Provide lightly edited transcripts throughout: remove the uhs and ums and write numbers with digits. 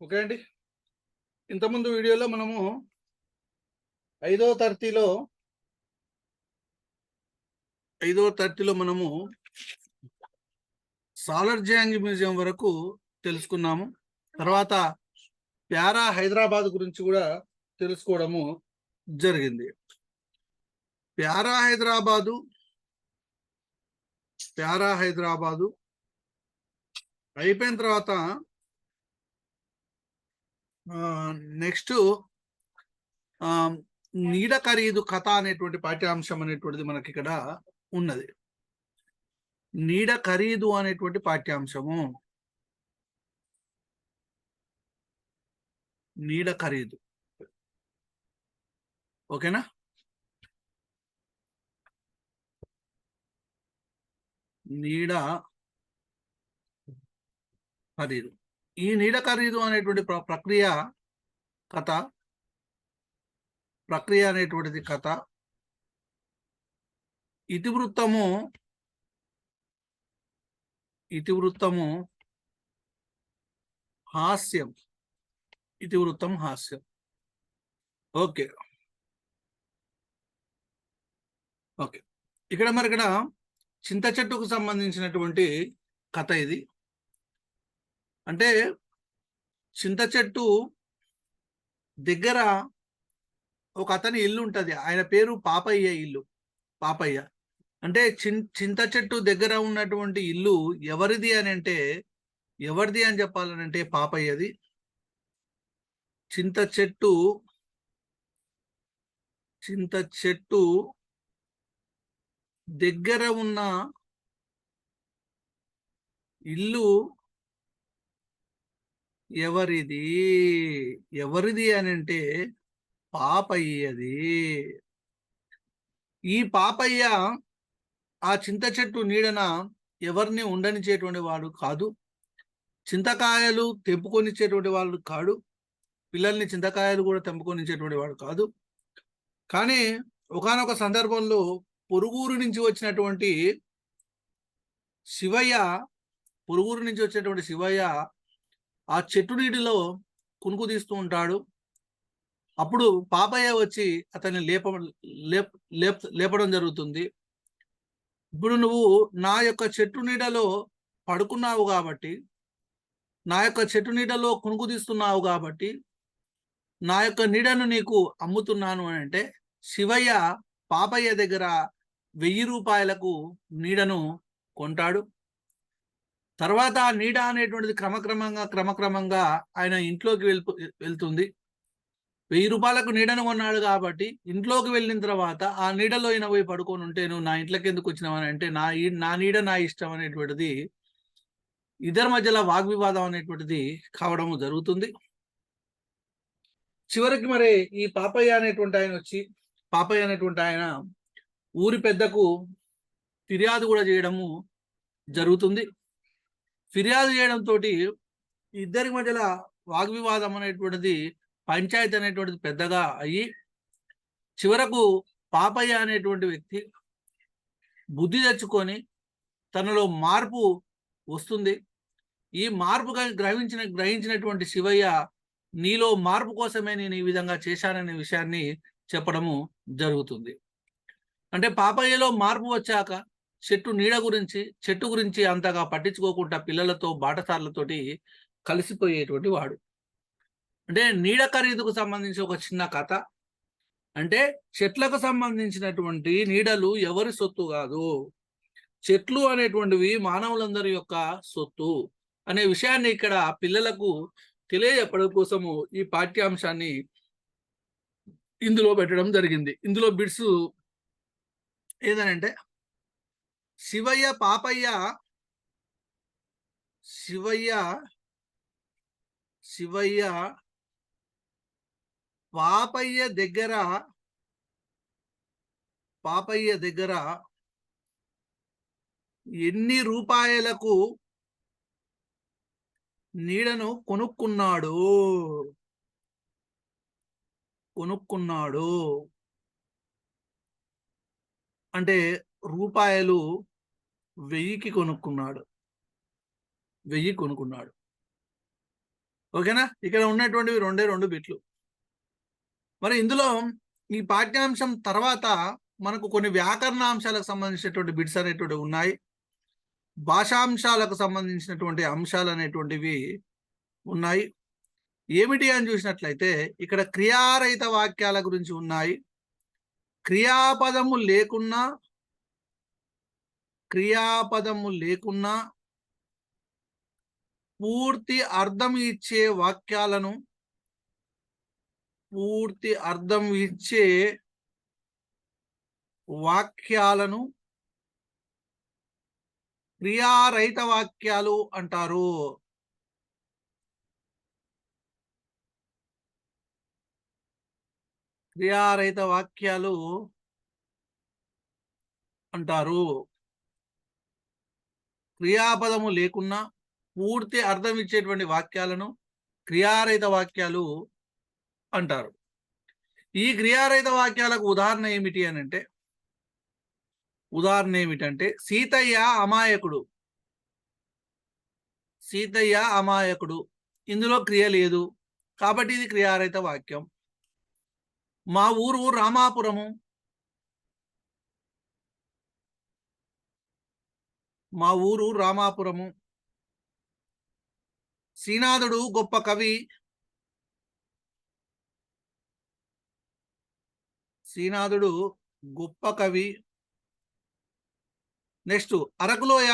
Okay అండి. ఇంతకుముందు వీడియోలో మనము 5వ తరగతిలో మనము సాలార్జంగ్ మ్యూజియం వరకు తెలుసుకున్నాము. తర్వాత ప్యారా హైదరాబాద్ గురించి కూడా తెలుసుకోవడము జరిగింది. ప్యారా హైదరాబాదు అయిపోయిన తర్వాత నెక్స్ట్ నీడ ఖరీదు కథ అనేటువంటి పాఠ్యాంశం అనేటువంటిది మనకి ఇక్కడ ఉన్నది. నీడ ఖరీదు అనేటువంటి పాఠ్యాంశము. నీడ ఖరీదు ఓకేనా? నీడ ఖరీదు. ఈ నీడ ఖరీదు అనేటువంటి ప్రక్రియ అనేటువంటిది కథ. ఇతివృత్తము హాస్యం. ఓకే ఇక్కడ చింత చెట్టుకు సంబంధించినటువంటి కథ ఇది. అంటే చింత చెట్టు దగ్గర ఒక అతని ఇల్లు ఉంటది. ఆయన పేరు పాపయ్య. అంటే చింత చెట్టు దగ్గర ఉన్నటువంటి ఇల్లు ఎవరిది అని చెప్పాలనంటే పాపయ్యది. చింత చెట్టు దగ్గర ఉన్న ఇల్లు ఎవరిది అని అంటే పాపయ్యది. ఈ పాపయ్య ఆ చింత చెట్టు నీడన ఎవరిని ఉండనిచ్చేటువంటి వాడు కాదు. చింతకాయలు తెంపుకొనిచ్చేటువంటి వాడు కాడు. పిల్లల్ని చింతకాయలు కూడా తెంపుకొనిచ్చేటువంటి వాడు కాదు. కానీ ఒకానొక సందర్భంలో పొరుగురు నుంచి వచ్చినటువంటి శివయ్య ఆ చెట్టు నీటిలో కునుకు తీస్తూ ఉంటాడు. అప్పుడు పాపయ్య వచ్చి అతన్ని లేపడం జరుగుతుంది. ఇప్పుడు నువ్వు నా యొక్క చెట్టు నీడలో పడుకున్నావు కాబట్టి, నా యొక్క చెట్టు నీడలో కునుకు తీస్తున్నావు కాబట్టి నా యొక్క నీడను నీకు అమ్ముతున్నాను అని అంటే శివయ్య పాపయ్య దగ్గర 1000 రూపాయలకు నీడను కొంటాడు. తర్వాత ఆ నీడ అనేటువంటిది క్రమక్రమంగా ఆయన ఇంట్లోకి వెళ్తుంది. 1000 రూపాయలకు నీడను కొన్నాడు కాబట్టి ఇంట్లోకి వెళ్ళిన తర్వాత ఆ నీడలో అయినా పోయి పడుకొని ఉంటే నువ్వు నా ఇంట్లోకి ఎందుకు వచ్చినావని అంటే నా నీడ నా ఇష్టం అనేటువంటిది ఇద్దరి మధ్యలో వాగ్వివాదం అనేటువంటిది కావడము జరుగుతుంది. చివరికి మరి ఈ పాపయ్య అనేటువంటి ఆయన ఊరి పెద్దకు ఫిర్యాదు కూడా చేయడము జరుగుతుంది. ఫిర్యాదు చేయడంతో ఇద్దరి మధ్యలో వాగ్వివాదం అనేటువంటిది పంచాయతీ అనేటువంటిది పెద్దగా అయ్యి చివరకు పాపయ్య అనేటువంటి వ్యక్తి బుద్ధి తెచ్చుకొని తనలో మార్పు వస్తుంది. ఈ మార్పుగా గ్రహించినటువంటి శివయ్య నీలో మార్పు కోసమే నేను ఈ విధంగా చేశాననే విషయాన్ని చెప్పడము జరుగుతుంది. అంటే పాపయ్యలో మార్పు వచ్చాక చెట్టు గురించి అంతగా పట్టించుకోకుండా పిల్లలతో బాటసార్లతోటి కలిసిపోయేటువంటి వాడు. అంటే నీడ ఖరీదుకు సంబంధించి ఒక చిన్న కథ. అంటే చెట్లకు సంబంధించినటువంటి నీడలు ఎవరి సొత్తు కాదు, చెట్లు అనేటువంటివి మానవులందరి యొక్క సొత్తు అనే విషయాన్ని ఇక్కడ పిల్లలకు తెలియజెప్పడం కోసము ఈ పాఠ్యాంశాన్ని ఇందులో పెట్టడం జరిగింది. ఇందులో బిట్స్ ఏదనంటే శివయ్య పాపయ్య దగ్గర ఎన్ని రూపాయలకు నీడను కొనుక్కున్నాడు అంటే రూపాయలు 1000కి కొనుక్కున్నాడు. ఓకేనా? ఇక్కడ ఉన్నటువంటివి 2 బిట్లు. మరి ఇందులో ఈ పాఠ్యాంశం తర్వాత మనకు కొన్ని వ్యాకరణాంశాలకు సంబంధించినటువంటి బిట్స్ అనేటువంటివి ఉన్నాయి. భాషాంశాలకు సంబంధించినటువంటి అంశాలు అనేటువంటివి ఉన్నాయి. ఏమిటి అని చూసినట్లయితే ఇక్కడ క్రియారహిత వాక్యాల గురించి ఉన్నాయి. క్రియాపదము లేకున్నా పూర్తి అర్థం ఇచ్చే వాక్యాలను క్రియారహిత వాక్యాలు అంటారు. క్రియారహిత వాక్యాలు అంటారు. క్రియాపదము లేకున్నా పూర్తి అర్థం ఇచ్చేటువంటి వాక్యాలను క్రియారహిత వాక్యాలు అంటారు. ఈ క్రియారహిత వాక్యాలకు ఉదాహరణ ఏమిటంటే సీతయ్య అమాయకుడు. ఇందులో క్రియ లేదు కాబట్టి ఇది క్రియారహిత వాక్యం. మా ఊరు రామాపురము. శ్రీనాథుడు గొప్ప కవి. నెక్స్ట్ అరకులోయ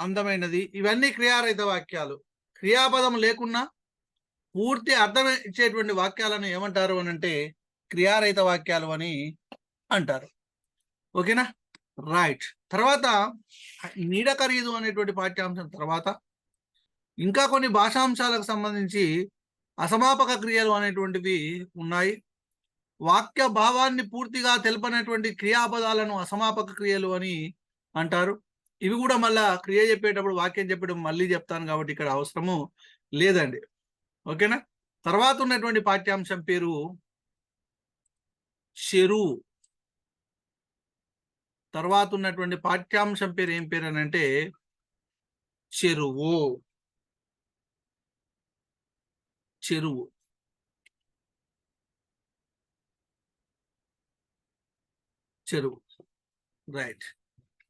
అందమైనది. ఇవన్నీ క్రియారహిత వాక్యాలు. క్రియాపదం లేకున్నా పూర్తి అర్థం ఇచ్చేటువంటి వాక్యాలను ఏమంటారు అని అంటే క్రియారహిత వాక్యాలు అని అంటారు. ఓకేనా? రైట్. తర్వాత నీడ ఖరీదు అనేటువంటి పాఠ్యాంశం తర్వాత ఇంకా కొన్ని భాషాంశాలకు సంబంధించి అసమాపక క్రియలు అనేటువంటివి ఉన్నాయి. వాక్య భావాన్ని పూర్తిగా తెలుపనటువంటి క్రియాపదాలను అసమాపక క్రియలు అని అంటారు. ఇవి కూడా మళ్ళా క్రియ చెప్పేటప్పుడు వాక్యం చెప్పడం మళ్ళీ చెప్తాను కాబట్టి ఇక్కడ అవసరము లేదండి. ఓకేనా? తర్వాత ఉన్నటువంటి పాఠ్యాంశం పేరు చెరువు. తర్వాత ఉన్నటువంటి పాఠ్యాంశం పేరు ఏం పేరు అని అంటే చెరువు. రైట్.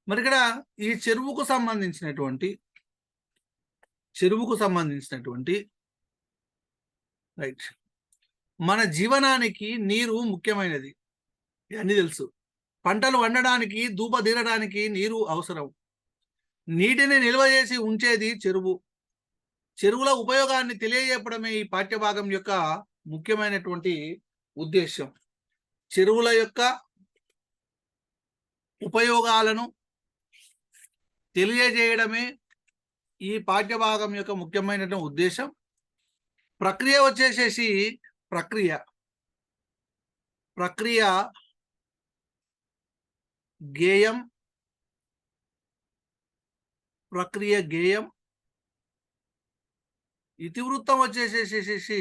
మరి ఇక్కడ ఈ చెరువుకు సంబంధించినటువంటి రైట్, మన జీవనానికి నీరు ముఖ్యమైనది, ఇవన్నీ తెలుసు. పంటలు వండడానికి ధూపదీరడానికి నీరు అవసరం. నీటిని నిల్వ చేసి ఉంచేది చెరువు. చెరువుల ఉపయోగాన్ని తెలియజెప్పడమే ఈ పాఠ్యభాగం యొక్క ముఖ్యమైనటువంటి ఉద్దేశం. చెరువుల యొక్క ఉపయోగాలను తెలియజేయడమే ఈ పాఠ్యభాగం యొక్క ముఖ్యమైనటువంటి ఉద్దేశం. ప్రక్రియ వచ్చేసేసి ప్రక్రియ గేయం. ఇతివృత్తం వచ్చేసేసి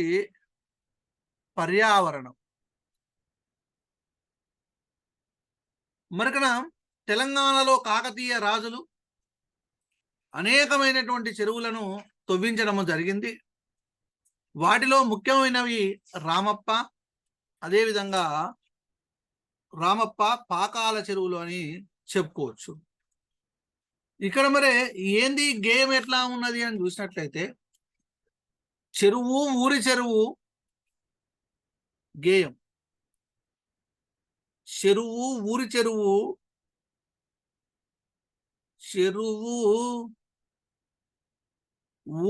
పర్యావరణం. మరికన తెలంగాణలో కాకతీయ రాజులు అనేకమైనటువంటి చెరువులను తవ్వించడము జరిగింది. వాటిలో ముఖ్యమైనవి రామప్ప, అదేవిధంగా రామప్ప పాకాల చెరువులు అని చెప్పుకోవచ్చు. ఇక్కడ మరి ఏంది గేయం ఎట్లా ఉన్నది అని చూసినట్లయితే చెరువు, ఊరి చెరువు గేయం. చెరువు, ఊరి చెరువు,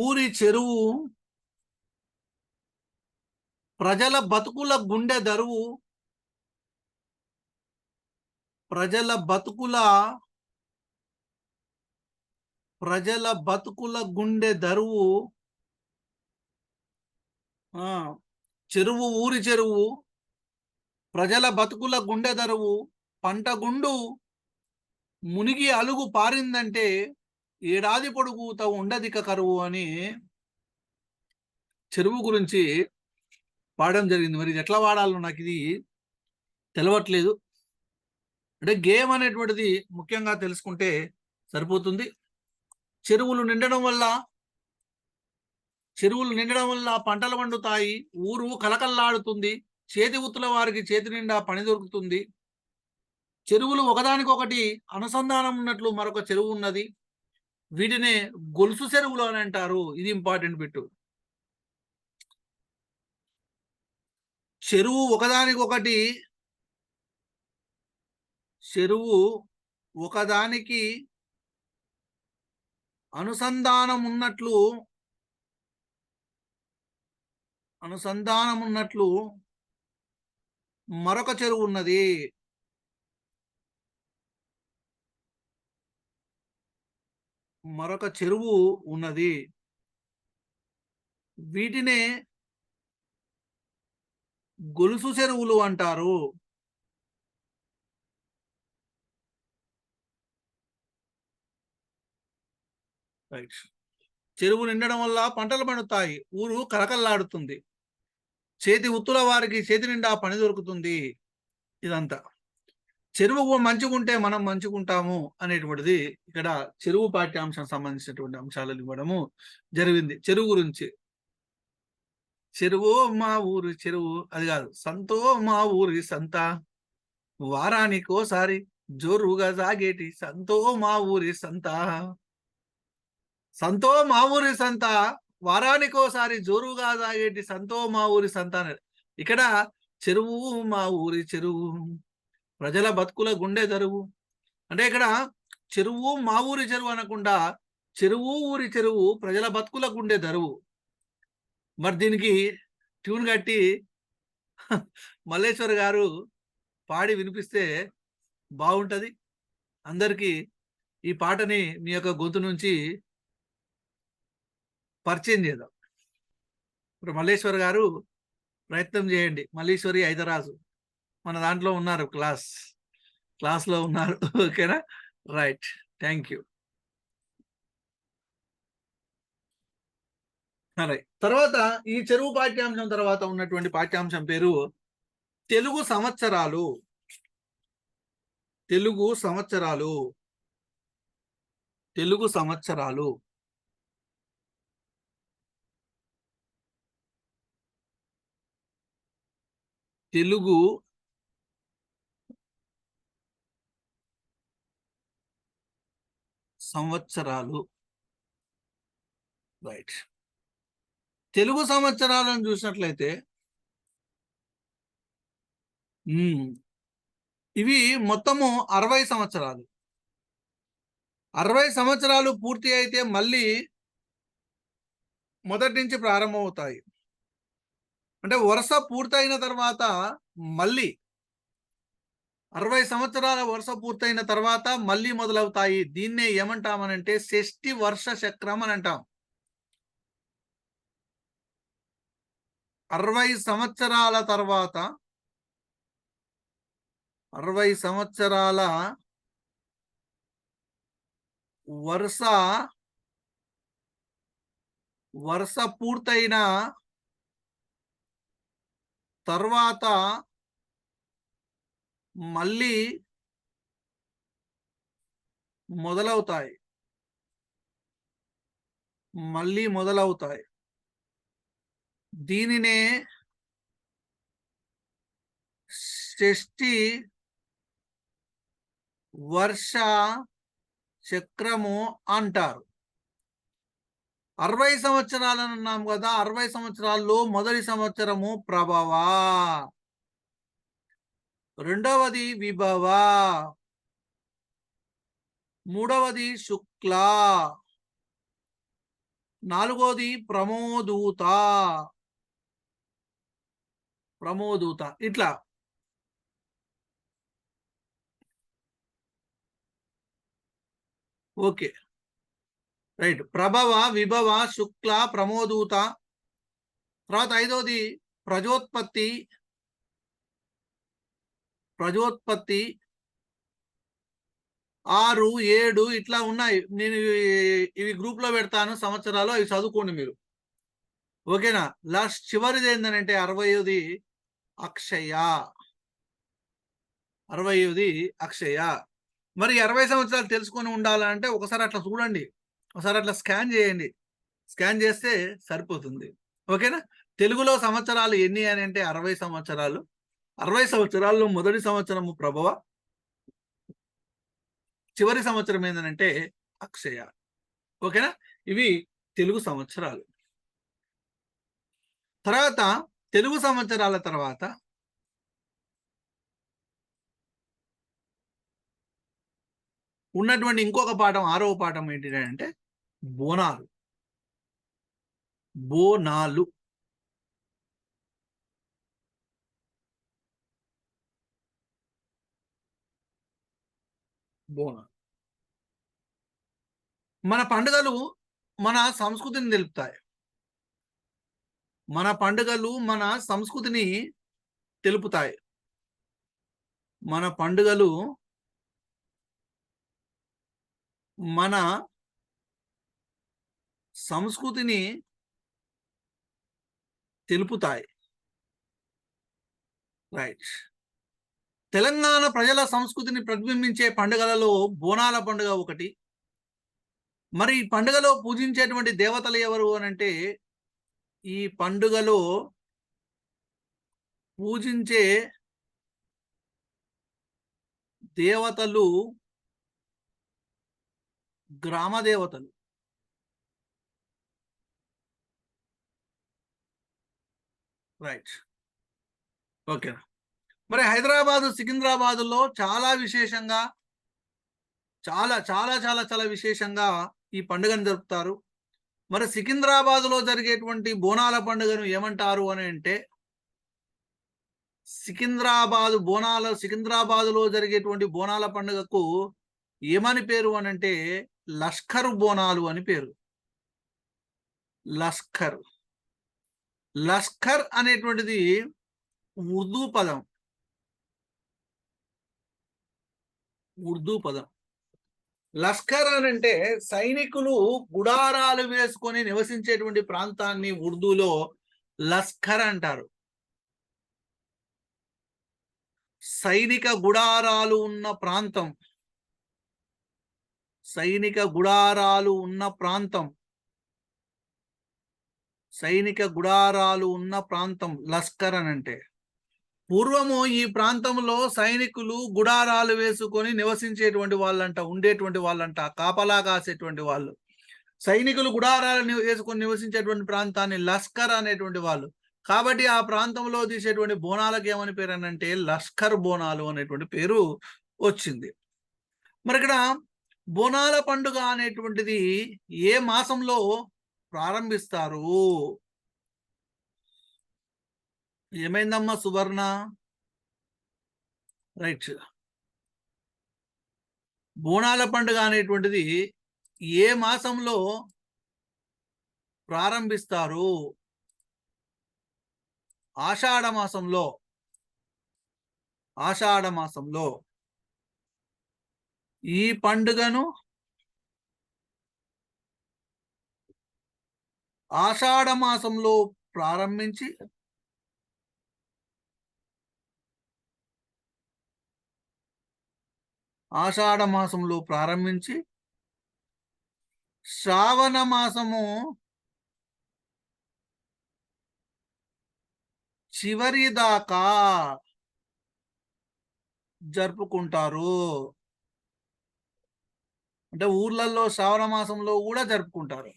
ఊరి చెరువు, ప్రజల బతుకుల గుండె దరువు, ప్రజల గుండె దరువు. చెరువు, ఊరి చెరువు, ప్రజల బతుకుల గుండె దరువు, పంట గుండు మునిగి అలుగు పారిందంటే ఏడాది పొడుగుత ఉండదిక కరువు అని చెరువు గురించి పాడడం జరిగింది. మరి ఎట్లా వాడాలో నాకు ఇది తెలవట్లేదు. అంటే గేమ్ అనేటువంటిది ముఖ్యంగా తెలుసుకుంటే సరిపోతుంది. చెరువులు నిండడం వల్ల పంటలు పండుతాయి, ఊరు కలకల్లాడుతుంది, చేతి ఉత్తుల వారికి చేతి నిండా పని దొరుకుతుంది. చెరువులు ఒకదానికొకటి అనుసంధానం ఉన్నట్లు మరొక చెరువు ఉన్నది, వీటినే గొలుసు చెరువులు అని అంటారు. ఇది ఇంపార్టెంట్ బిట్టు. చెరువు ఒకదానికి అనుసంధానం ఉన్నట్లు మరొక చెరువు ఉన్నది. వీటినే గొలుసు చెరువులు అంటారు. రైట్. చెరువు నిండడం వల్ల పంటలు పండుతాయి, ఊరు కలకల్లాడుతుంది, చేతి ఉత్తుల వారికి చేతి నిండా పని దొరుకుతుంది. ఇదంతా చెరువు మంచుకుంటే మనం మంచుకుంటాము అనేటువంటిది ఇక్కడ చెరువు పాఠ్యాంశం సంబంధించినటువంటి అంశాలను ఇవ్వడము జరిగింది. చెరువు గురించి, చెరువు మా ఊరి చెరువు అది కాదు, సంతో మా ఊరి సంత, వారానికోసారి జోరుగా సాగేటి సంతో మా ఊరి సంత. సంతో మా ఊరి సంత, వారానికోసారి జోరుగా సాగేటి సంతో మా ఊరి సంత. ఇక్కడ చెరువు మా ఊరి చెరువు, ప్రజల బతుకుల గుండె దరువు. అంటే ఇక్కడ చెరువు మా ఊరి చెరువు అనకుండా చెరువు ఊరి చెరువు, ప్రజల బతుకుల గుండె దరువు. మరి దీనికి ట్యూన్ కట్టి మల్లేశ్వర్ గారు పాడి వినిపిస్తే బాగుంటది. అందరికీ ఈ పాటని మీ యొక్క గొంతు నుంచి పరిచయం చేద్దాం. ఇప్పుడు మల్లేశ్వర్ గారు ప్రయత్నం చేయండి. మల్లేశ్వరి ఐదరాజు మన దాంట్లో ఉన్నారు, క్లాస్లో ఉన్నారు. ఓకేనా? Right, thank you. తర్వాత ఈ చెరువు పాఠ్యాంశం తర్వాత ఉన్నటువంటి పాఠ్యాంశం పేరు తెలుగు సంవత్సరాలు. తెలుగు సంవత్సరాలు. తెలుగు సంవత్సరాలు. తెలుగు సంవత్సరాలు. రైట్. తెలుగు సంవత్సరాలను చూసినట్లయితే ఇవి మొత్తము 60 సంవత్సరాలు. 60 సంవత్సరాలు పూర్తి అయితే మళ్ళీ మొదటి నుంచి ప్రారంభమవుతాయి. అంటే వరుస పూర్తయిన తర్వాత మళ్ళీ 60 సంవత్సరాల వరుస పూర్తయిన తర్వాత మళ్ళీ మొదలవుతాయి. దీన్నే ఏమంటామనంటే షష్ఠి వర్ష చక్రం అని అంటాం. 60 సంవత్సరాల తర్వాత 60 సంవత్సరాల వరుస పూర్తయిన తర్వాత మళ్ళీ మొదలవుతాయి. దీనినే షష్ఠి వర్ష చక్రము అంటారు. 60 సంవత్సరాలను అన్నాం కదా. 60 సంవత్సరాల్లో మొదటి సంవత్సరము ప్రభవ, రెండవది విభవ, మూడవది శుక్ల, నాలుగోది ప్రమోదూత. ఇట్లా ఓకే, రైట్. ప్రభవ, విభవ, శుక్ల, ప్రమోదూత. తర్వాత ఐదోది ప్రజోత్పత్తి. 6, 7 ఇట్లా ఉన్నాయి. నేను ఇవి గ్రూప్ లో పెడతాను సంవత్సరాలు, అవి చదువుకోండి మీరు. ఓకేనా? లాస్ట్ చివరిది ఏంటంటే 60ది అక్షయ. 60ది అక్షయ. మరి 60 సంవత్సరాలు తెలుసుకొని ఉండాలంటే ఒకసారి అట్లా చూడండి, ఒకసారి అట్లా స్కాన్ చేయండి. స్కాన్ చేస్తే సరిపోతుంది. ఓకేనా? తెలుగులో సంవత్సరాలు ఎన్ని అని అంటే 60 సంవత్సరాలు. 60 సంవత్సరాల్లో మొదటి సంవత్సరము ప్రభవ, చివరి సంవత్సరం ఏంటంటే అక్షయ. ఓకేనా? ఇవి తెలుగు సంవత్సరాలు. తర్వాత తెలుగు సంవత్సరాల తర్వాత ఉన్నటువంటి ఇంకొక పాఠం, 6వ పాఠం ఏంటిదంటే బోనాలు. బోనాలు. బోనాలు. మన పండుగలు మన సంస్కృతిని తెలుపుతాయి. మన పండుగలు మన సంస్కృతిని తెలుపుతాయి. మన పండుగలు మన సంస్కృతిని తెలుపుతాయి. రైట్. తెలంగాణ ప్రజల సంస్కృతిని ప్రతిబింబించే పండుగలలో బోనాల పండుగ ఒకటి. మరి ఈ పండుగలో పూజించేటువంటి దేవతలు ఎవరు అని అంటే, ఈ పండుగలో పూజించే దేవతలు గ్రామ దేవతలు. రైట్. ఓకే. మరి హైదరాబాదు, సికింద్రాబాదులో చాలా విశేషంగా, చాలా చాలా చాలా చాలా విశేషంగా ఈ పండుగను జరుపుతారు. మరి సికింద్రాబాదులో జరిగేటువంటి బోనాల పండుగను ఏమంటారు అని అంటే, సికింద్రాబాదులో జరిగేటువంటి బోనాల పండుగకు ఏమని పేరు అని అంటే లష్కర్ బోనాలు అని పేరు. లష్కర్. లష్కర్ అనేటువంటిది ఉర్దూ పదం. ఉర్దూ పదం. లష్కర్ అని అంటే సైనికులు గుడారాలు వేసుకొని నివసించేటువంటి ప్రాంతాన్ని ఉర్దూలో లష్కర్ అంటారు. సైనిక గుడారాలు ఉన్న ప్రాంతం. సైనిక గుడారాలు ఉన్న ప్రాంతం. సైనిక గుడారాలు ఉన్న ప్రాంతం లష్కర్ అని అంటే. పూర్వము ఈ ప్రాంతంలో సైనికులు గుడారాలు వేసుకొని నివసించేటువంటి వాళ్ళంట, ఉండేటువంటి వాళ్ళంట, కాపలా కాసేటువంటి వాళ్ళు. సైనికులు గుడారాలు వేసుకొని నివసించేటువంటి ప్రాంతాన్ని లష్కర్ అనేటువంటి వాళ్ళు. కాబట్టి ఆ ప్రాంతంలో తీసేటువంటి బోనాలకు ఏమని పేరు అని అంటే లష్కర్ బోనాలు అనేటువంటి పేరు వచ్చింది. మరి ఇక్కడ బోనాల పండుగ అనేటువంటిది ఏ మాసంలో ప్రారంభిస్తారు? ఏమైందమ్మా సువర్ణ? రైట్. బోనాల పండుగ అనేటువంటిది ఏ మాసంలో ప్రారంభిస్తారు? ఆషాఢ మాసంలో. ఆషాఢ మాసంలో ఈ పండుగను ఆషాఢ మాసంలో ప్రారంభించి ఆషాఢ మాసంలో ప్రారంభించి శ్రావణ మాసము చివరి దాకా జరుపుకుంటారు. అంటే ఊర్లలో శ్రావణ మాసంలో కూడా జరుపుకుంటారు.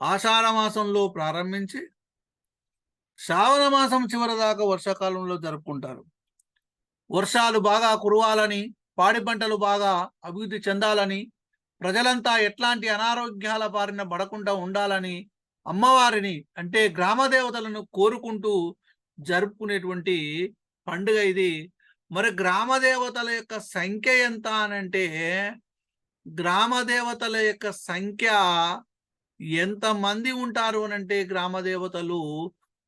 ఆషాఢ మాసంలో ప్రారంభించి శ్రావణ మాసం చివరి దాకా వర్షాకాలంలో జరుపుకుంటారు. వర్షాలు బాగా కురవాలని, పాడి పంటలు బాగా అభివృద్ధి చెందాలని, ప్రజలంతా ఎట్లాంటి అనారోగ్యాల బారిన పడకుండా ఉండాలని అమ్మవారిని అంటే గ్రామ దేవతలను కోరుకుంటూ జరుపుకునేటువంటి పండుగ ఇది. మరి గ్రామ దేవతల యొక్క సంఖ్య ఎంత అనంటే, గ్రామ దేవతల యొక్క సంఖ్య ఎంతమంది ఉంటారు అనంటే గ్రామ దేవతలు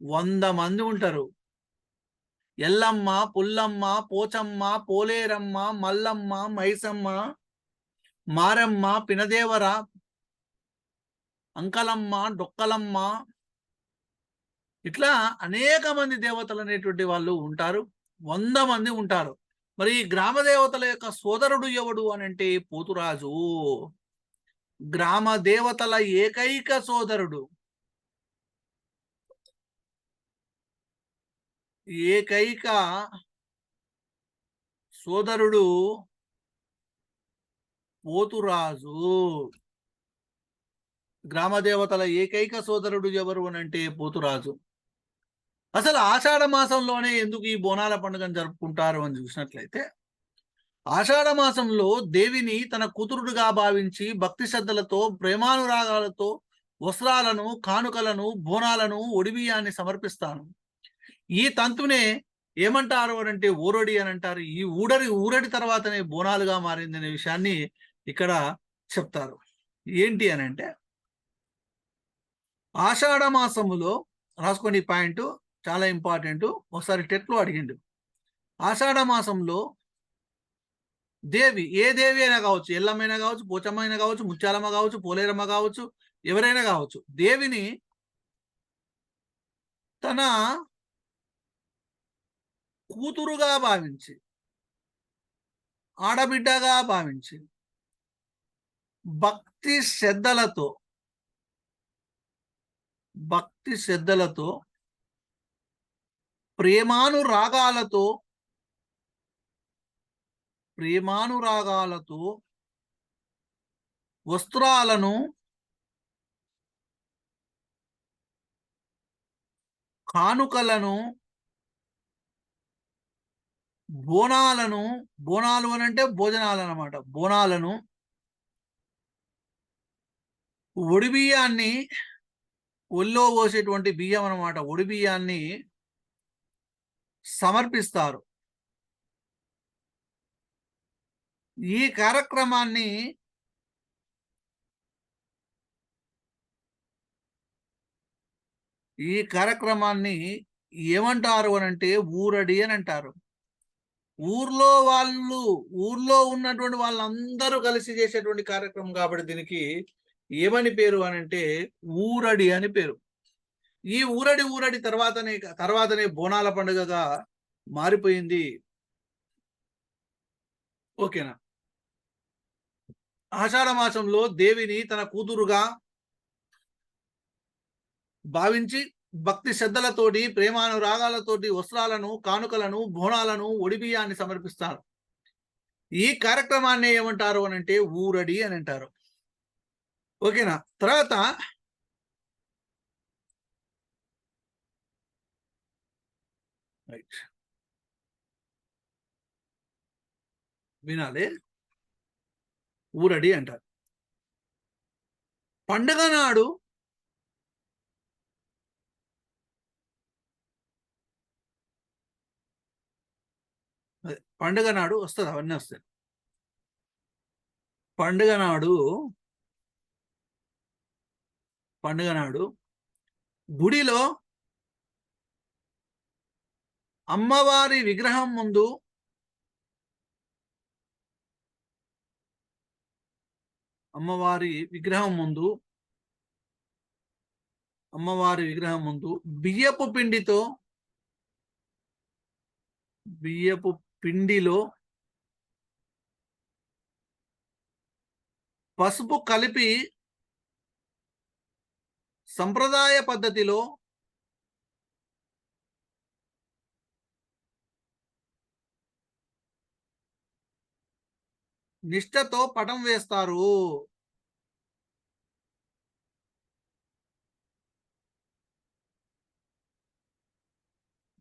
100 మంది ఉంటారు. ఎల్లమ్మ, పుల్లమ్మ, పోచమ్మ, పోలేరమ్మ, మల్లమ్మ, మైసమ్మ, మారమ్మ, పినదేవర, అంకలమ్మ, డొక్కలమ్మ, ఇట్లా అనేక మంది దేవతలు అనేటువంటి వాళ్ళు ఉంటారు. 100 మంది ఉంటారు. మరి ఈ గ్రామ దేవతల యొక్క సోదరుడు ఎవడు అని అంటే పోతురాజు. గ్రామ దేవతల ఏకైక సోదరుడు, ఏకైక సోదరుడు పోతురాజు. గ్రామ దేవతల ఏకైక సోదరుడు ఎవరు అని అంటే పోతురాజు. అసలు ఆషాఢ మాసంలోనే ఎందుకు ఈ బోనాల పండుగను జరుపుకుంటారు అని చూసినట్లయితే, ఆషాఢ మాసంలో దేవిని తన కూతురుడుగా భావించి భక్తి శ్రద్ధలతో ప్రేమానురాగాలతో వస్త్రాలను, కానుకలను, బోనాలను, ఒడిబియ్యాన్ని సమర్పిస్తాను. ఈ తంతునే ఏమంటారు అని అంటే ఊరడి అని అంటారు. ఈ ఊరడి తర్వాతనే బోనాలుగా మారింది అనే విషయాన్ని ఇక్కడ చెప్తారు. ఏంటి అని అంటే, ఆషాఢ మాసములో రాసుకోండి ఈ పాయింట్, చాలా ఇంపార్టెంట్. ఒకసారి టెట్లో అడిగిండు. ఆషాఢ మాసంలో దేవి, ఏ దేవి అయినా కావచ్చు, ఎల్లమ్మైనా కావచ్చు, పోచమ్మ అయినా కావచ్చు, ముత్యాలమ్మ కావచ్చు, పోలేరమ్మ కావచ్చు, ఎవరైనా కావచ్చు, దేవిని తన కూతురుగా భావించి, ఆడబిడ్డగా భావించి భక్తి శ్రద్ధలతో భక్తి శ్రద్ధలతో ప్రేమానురాగాలతో ప్రేమానురాగాలతో వస్త్రాలను, కానుకలను, బోనాలను, బోనాలు అని అంటే భోజనాలు అన్నమాట, బోనాలను, ఒడిబియ్యాన్ని, ఒళ్ళో పోసేటువంటి బియ్యం అన్నమాట, ఒడిబియ్యాన్ని సమర్పిస్తారు. ఈ కార్యక్రమాన్ని ఈ కార్యక్రమాన్ని ఏమంటారు అని అంటే ఊరడి అని అంటారు. ఊర్లో ఉన్నటువంటి వాళ్ళందరూ కలిసి చేసేటువంటి కార్యక్రమం కాబట్టి దీనికి ఏమని పేరు అని అంటే ఊరడి అని పేరు. ఈ ఊరడి తర్వాతనే బోనాల పండుగగా మారిపోయింది. ఓకేనా? ఆషాఢ మాసంలో దేవిని తన కూతురుగా భావించి భక్తి శ్రద్ధలతోటి ప్రేమానురాగాలతోటి వస్త్రాలను, కానుకలను, బోనాలను, ఒడిబియ్యాన్ని సమర్పిస్తారు. ఈ కార్యక్రమాన్ని ఏమంటారు అని అంటే ఊరడి అని అంటారు. ఓకేనా? తర్వాత వినాలి, ఊరడి అంటారు. పండుగ నాడు పండుగ నాడు వస్తుంది, అవన్నీ వస్తాయి. పండుగ నాడు గుడిలో అమ్మవారి విగ్రహం ముందు అమ్మవారి విగ్రహం ముందు బియ్యపు పిండిలో పసుపు కలిపి సంప్రదాయ పద్ధతిలో నిష్ఠతో పటం వేస్తారు.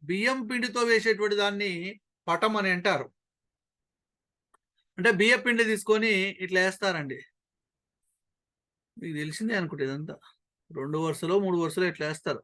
బియ్యం పిండితో వేసేటువంటి దాన్ని పటం అని అంటారు. అంటే బియ్య పిండి తీసుకొని ఇట్లా వేస్తారండి. మీకు తెలిసిందే అనుకుంటే ఇదంతా 2 వరుసలో 3 వరుసలో ఇట్లా వేస్తారు.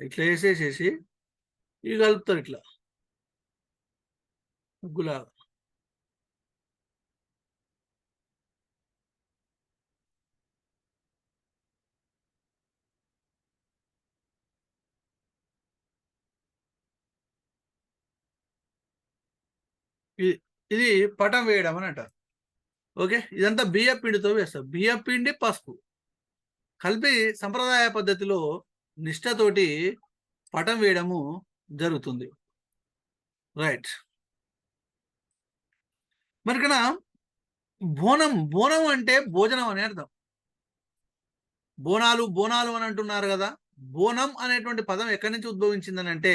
ఇట్లా వేసేసేసి ఇవి కలుపుతారు ఇట్లా ముగ్గులాగా. ఇది పటం వేయడం అని అంటారు. ఓకే, ఇదంతా బియ్య పిండితో వేస్తారు. బియ్య పిండి పసుపు కలిపి సంప్రదాయ పద్ధతిలో నిష్ఠతోటి పటం వేయడము జరుగుతుంది. రైట్. మరి ఇక్కడ బోనం, బోనం అంటే భోజనం అని అర్థం. బోనాలు బోనాలు అని అంటున్నారు కదా, బోనం అనేటువంటి పదం ఎక్కడి నుంచి ఉద్భవించిందని అంటే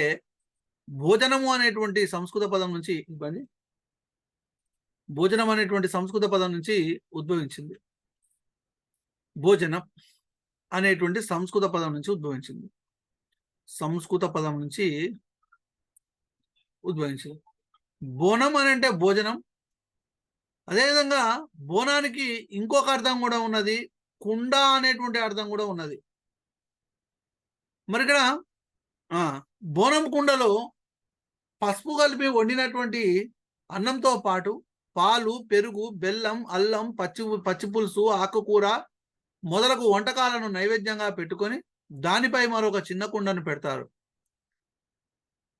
భోజనము అనేటువంటి సంస్కృత పదం నుంచి, భోజనం అనేటువంటి సంస్కృత పదం నుంచి ఉద్భవించింది. భోజనం అనేటువంటి సంస్కృత పదం నుంచి ఉద్భవించింది. సంస్కృత పదం నుంచి ఉద్భవించింది. బోనం అని అంటే భోజనం. అదేవిధంగా బోనానికి ఇంకొక అర్థం కూడా ఉన్నది, కుండ అనేటువంటి అర్థం కూడా ఉన్నది. మరి ఇక్కడ బోనం కుండలో పసుపు కలిపి వండినటువంటి అన్నంతో పాటు పాలు, పెరుగు, బెల్లం, అల్లం, పచ్చిపులుసు, ఆకుకూర మొదలగు వంటకాలను నైవేద్యంగా పెట్టుకొని దానిపై మరొక చిన్న కుండను పెడతారు.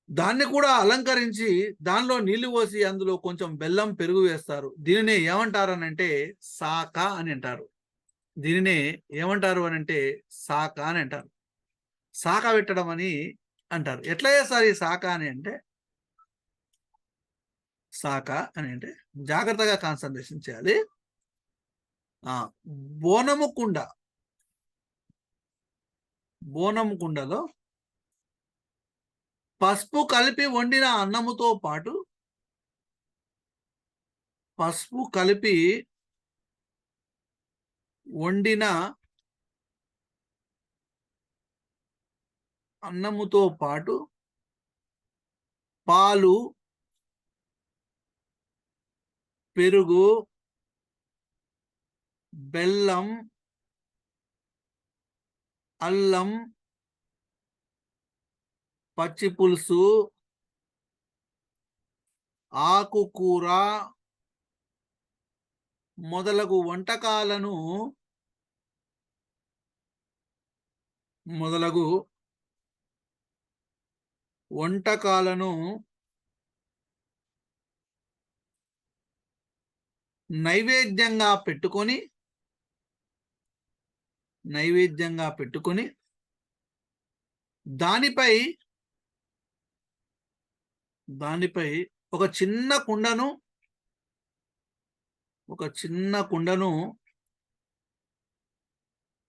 దాన్ని కూడా అలంకరించి దానిలో నీళ్లు పోసి అందులో కొంచెం బెల్లం, పెరుగు వేస్తారు. దీనిని ఏమంటారనంటే సాక అని అంటారు. దీనిని ఏమంటారు అని అంటే సాక అని అంటారు. సాక పెట్టడం అని అంటారు. ఎట్లా చేస్తారు ఈ సాక అని అంటే, సాక అని అంటే జాగ్రత్తగా కాన్సన్ట్రేషన్ చేయాలి. బోనము కుండ, బోనము కుండలో పసుపు కలిపి వండిన అన్నముతో పాటు, పసుపు కలిపి వండిన అన్నముతో పాటు పాలు, పెరుగు, బెల్లం, అల్లం, పచ్చిపులుసు, ఆకుకూర మొదలగు వంటకాలను నైవేద్యంగా పెట్టుకొని దానిపై ఒక చిన్న కుండను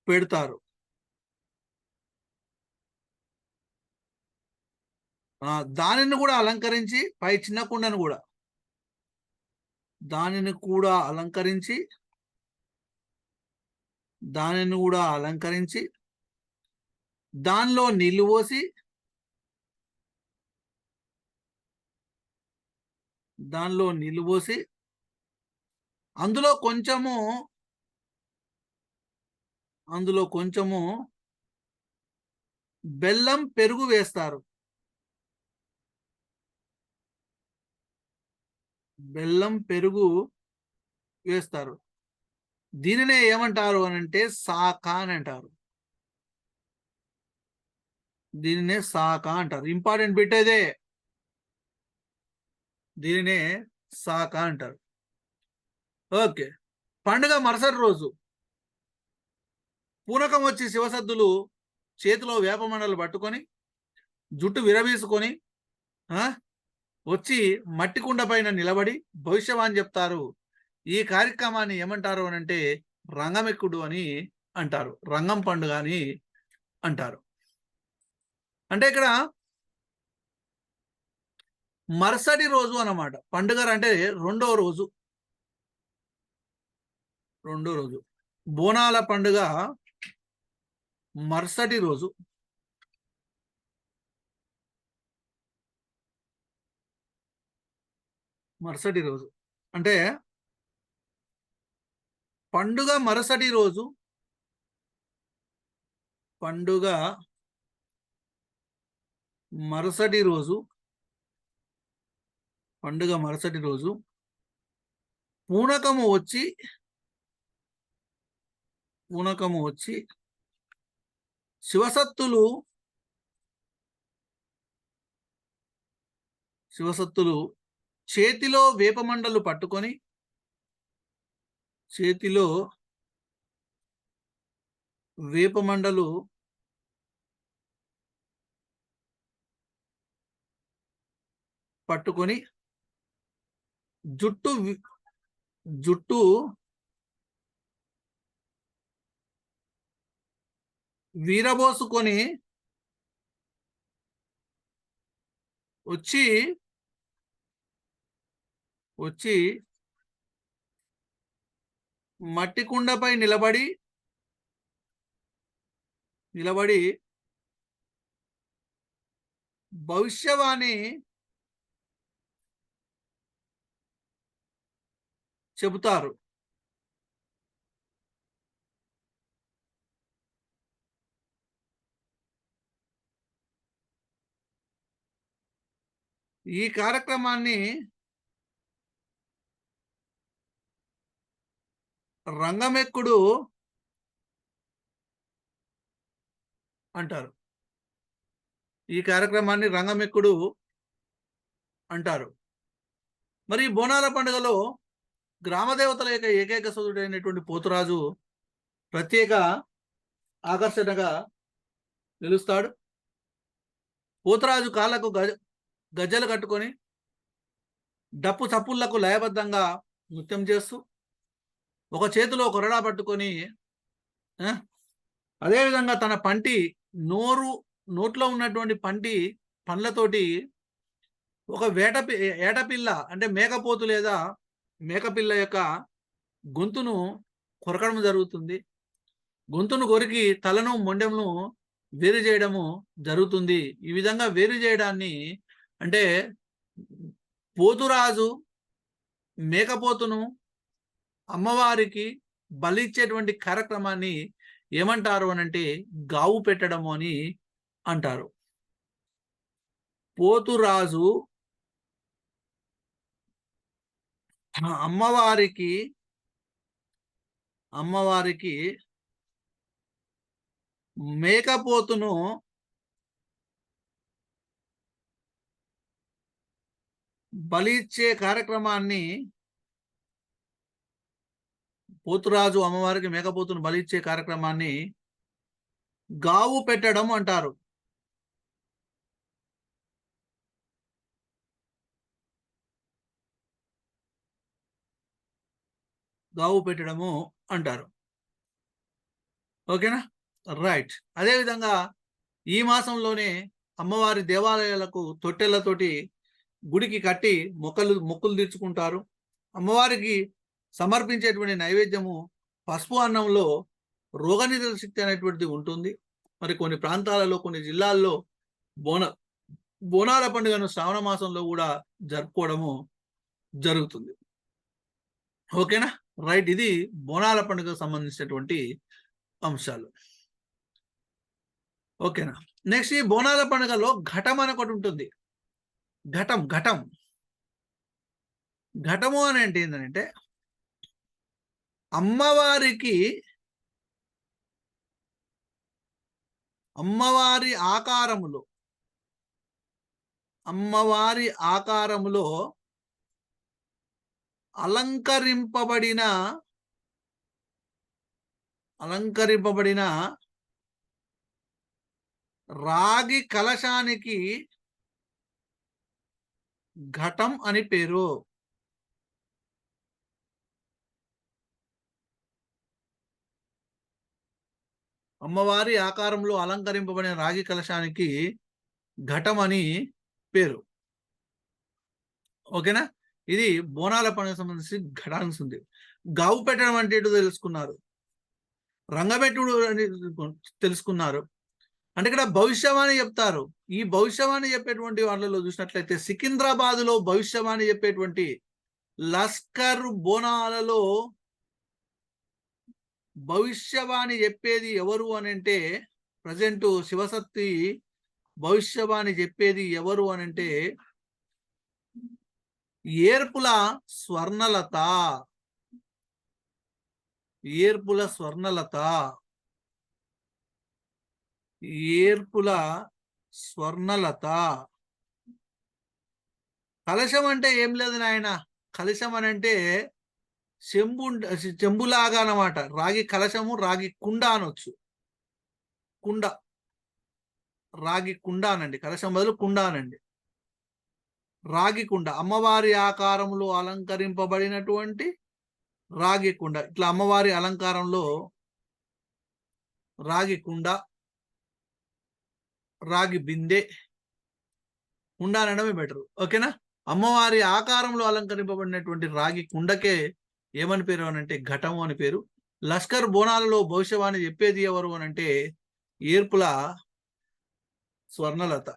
పెడతారు. దానిని కూడా అలంకరించి, పై చిన్న కుండను కూడా అలంకరించి దానిలో నీళ్లు పోసి అందులో కొంచెము బెల్లం, పెరుగు వేస్తారు. బెల్లం, పెరుగు వేస్తారు. దీనినే ఏమంటారు అని అంటే సాక అని అంటారు. దీనినే సాక అంటారు. ఇంపార్టెంట్ బిట్ అదే, దీనినే సాక అంటారు. ఓకే. పండుగ మరుసటి రోజు పూనకం వచ్చి శివసద్దులు చేతిలో వేపమండలు పట్టుకొని జుట్టు విరవీసుకొని వచ్చి మట్టి కుండ పైన నిలబడి భవిష్యవాణి చెప్తారు. ఈ కార్యక్రమాన్ని ఏమంటారు అని అంటే రంగమెక్కుడు అని అంటారు. రంగం పండుగ అని అంటారు. అంటే ఇక్కడ మరుసటి రోజు అన్నమాట. పండుగ అంటే రెండో రోజు. బోనాల పండుగ మరుసటి రోజు. అంటే పండుగ మరుసటి రోజు మరుసటి రోజు పండుగ మరుసటి రోజు పూనకము వచ్చి శివసత్తులు చేతిలో వేపమండలు పట్టుకొని జుట్టు వీరబోసుకొని వచ్చి మట్టి కుండపై నిలబడి భవిష్యవాణి చెబుతారు. ఈ కార్యక్రమాన్ని రంగమెక్కుడు అంటారు. మరి బోనాల పండుగలో గ్రామదేవతల యొక్క ఏకైక సోదరుడైనటువంటి పోతురాజు ప్రత్యేక ఆకర్షణగా నిలుస్తాడు. పోతురాజు కాళ్ళకు గజ్జలు కట్టుకొని డప్పు చప్పుళ్లకు లయబద్ధంగా నృత్యం చేస్తూ ఒక చేతిలో కొరడా పట్టుకొని అదేవిధంగా తన నోట్లో ఉన్నటువంటి పండ్లతోటి ఒక ఏటపిల్ల అంటే మేకపోతు లేదా మేకపిల్ల యొక్క గొంతును కొరకడం జరుగుతుంది. గొంతును కొరికి తలను మొండెమును వేరు చేయడము జరుగుతుంది. ఈ విధంగా వేరు చేయడాన్ని అంటే పోతురాజు మేకపోతును అమ్మవారికి బలిచ్చేటువంటి కార్యక్రమాన్ని ఏమంటారు అనంటే గావు పెట్టడము అని అంటారు. పోతురాజు అమ్మవారికి మేకపోతును బలిచ్చే కార్యక్రమాన్ని పోతురాజు అమ్మవారికి మేకపోతును బలిచ్చే కార్యక్రమాన్ని గావు పెట్టడం అంటారు. ఓకేనా, రైట్. అదేవిధంగా ఈ మాసంలోనే అమ్మవారి దేవాలయాలకు తొట్టెలతోటి గుడికి కట్టి మొక్కులు తీర్చుకుంటారు. అమ్మవారికి సమర్పించేటువంటి నైవేద్యము పసుపు అన్నంలో రోగనిరోధక శక్తి అనేటువంటిది ఉంటుంది. మరి కొన్ని ప్రాంతాలలో కొన్ని జిల్లాల్లో బోనాల పండుగను శ్రావణ మాసంలో కూడా జరుపుకోవడము జరుగుతుంది. ఓకేనా, రైట్. ఇది బోనాల పండుగకు సంబంధించినటువంటి అంశాలు. ఓకేనా, నెక్స్ట్ ఈ బోనాల పండుగలో ఘటం అని ఒకటి ఉంటుంది. ఘటము అని అంటే ఏంటంటే అమ్మవారి ఆకారములో అలంకరింపబడిన రాగి కలశానికి ఘటం అని పేరు. అమ్మవారి ఆకారంలో అలంకరింపబడిన రాగి కలశానికి ఘటం అని పేరు. ఓకేనా, ఇది బోనాల పండుగ సంబంధించి ఘటానికి ఉంది. గావు పెట్టడం అంటే ఏంటో తెలుసుకున్నారు, రంగబెట్టుడు అని తెలుసుకున్నారు. అంటే ఇక్కడ భవిష్యవాణి చెప్తారు. ఈ భవిష్యవాణి చెప్పేటువంటి వాళ్ళలో చూసినట్లయితే సికింద్రాబాద్ లో భవిష్యవాణి చెప్పేటువంటి లస్కర్ బోనాలలో భవిష్యవాణి చెప్పేది ఎవరు అని అంటే ప్రజెంట్ శివసత్తి భవిష్యవాణి చెప్పేది ఎవరు అని అంటే ఏర్పుల స్వర్ణలత. ఏర్పుల స్వర్ణలత. ఏర్పుల స్వర్ణలత. కలశం అంటే ఏం లేదు నాయన. కలశం అని అంటే చెంబులాగా అన్నమాట. రాగి కలశము, రాగి కుండ అనొచ్చు. కుండ, రాగి కుండ అనండి. కలశం బదులు కుండ అనండి. రాగి కుండ, అమ్మవారి ఆకారంలో అలంకరింపబడినటువంటి రాగి కుండ. ఇట్లా అమ్మవారి అలంకారంలో రాగి కుండ, రాగి బిందె, కుండ అనడమే బెటర్. ఓకేనా? అమ్మవారి ఆకారంలో అలంకరింపబడినటువంటి రాగి కుండకే ఏమని పేరు అనంటే ఘటము అని పేరు. లష్కర్ బోనాలలో భవిష్యవాణి చెప్పేది ఎవరు అనంటే ఏర్పుల స్వర్ణలత.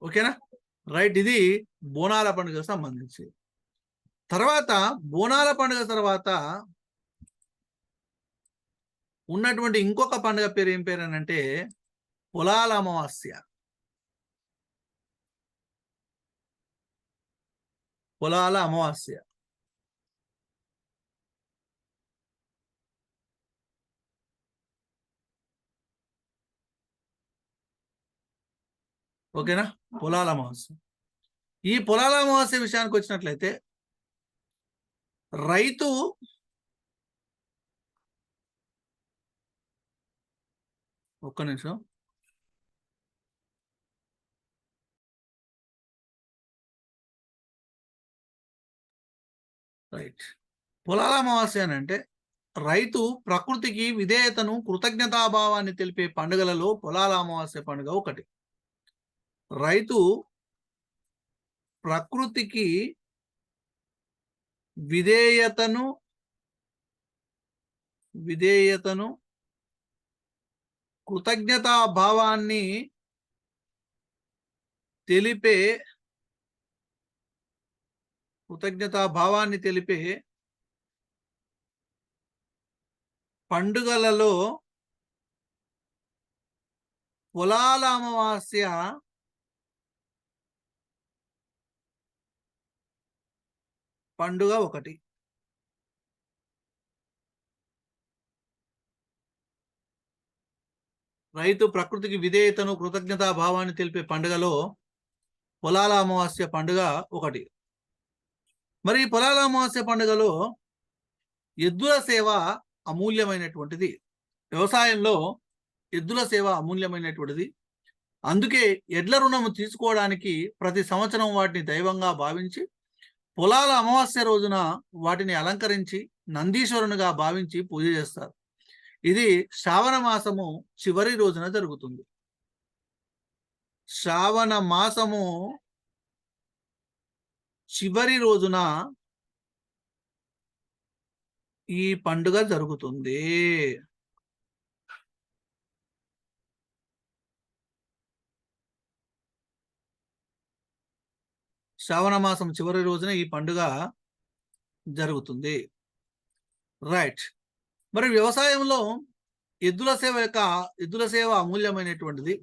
ఓకేనా? రైట్. ఇది బోనాల పండుగకు సంబంధించి. తర్వాత బోనాల పండుగ తర్వాత ఉన్నటువంటి ఇంకొక పండుగ పేరు ఏం పేరు అని అంటే పొలాల అమావాస్య. పొలాల అమావాస్య. ఓకేనా? పొలాల అమావాస్య. ఈ పొలాల అమావాస్య విషయానికి వచ్చినట్లయితే రైతు ఒక్క నిమిషం. రైట్. పొలాల అమావాస్య అని అంటే రైతు ప్రకృతికి విధేయతను, కృతజ్ఞతాభావాన్ని తెలిపే పండుగలలో పొలాల అమావాస్య పండుగ ఒకటి. రైతు ప్రకృతికి విధేయతను కృతజ్ఞతాభావాన్ని తెలిపే పండుగలలో పొలాల అమావాస్య పండుగ ఒకటి. రైతు ప్రకృతికి విధేయతను, కృతజ్ఞతాభావాన్ని తెలిపే పండుగలో పొలాల అమావాస్య పండుగ ఒకటి. మరి ఈ పొలాల అమావాస్య పండుగలో ఎద్దుల సేవ అమూల్యమైనటువంటిది. వ్యవసాయంలో ఎద్దుల సేవ అమూల్యమైనటువంటిది. అందుకే ఎడ్ల రుణము తీసుకోవడానికి ప్రతి సంవత్సరం వాటిని దైవంగా భావించి పొలాల అమావాస్య రోజున వాటిని అలంకరించి నందీశ్వరునిగా భావించి పూజ చేస్తారు. ఇది శ్రావణ మాసము చివరి రోజున జరుగుతుంది. శ్రావణ మాసము చివరి రోజున ఈ పండుగ జరుగుతుంది. శ్రావణ మాసం చివరి రోజున ఈ పండుగ జరుగుతుంది. రైట్. మరి వ్యవసాయంలో ఎద్దుల సేవ అమూల్యమైనటువంటిది.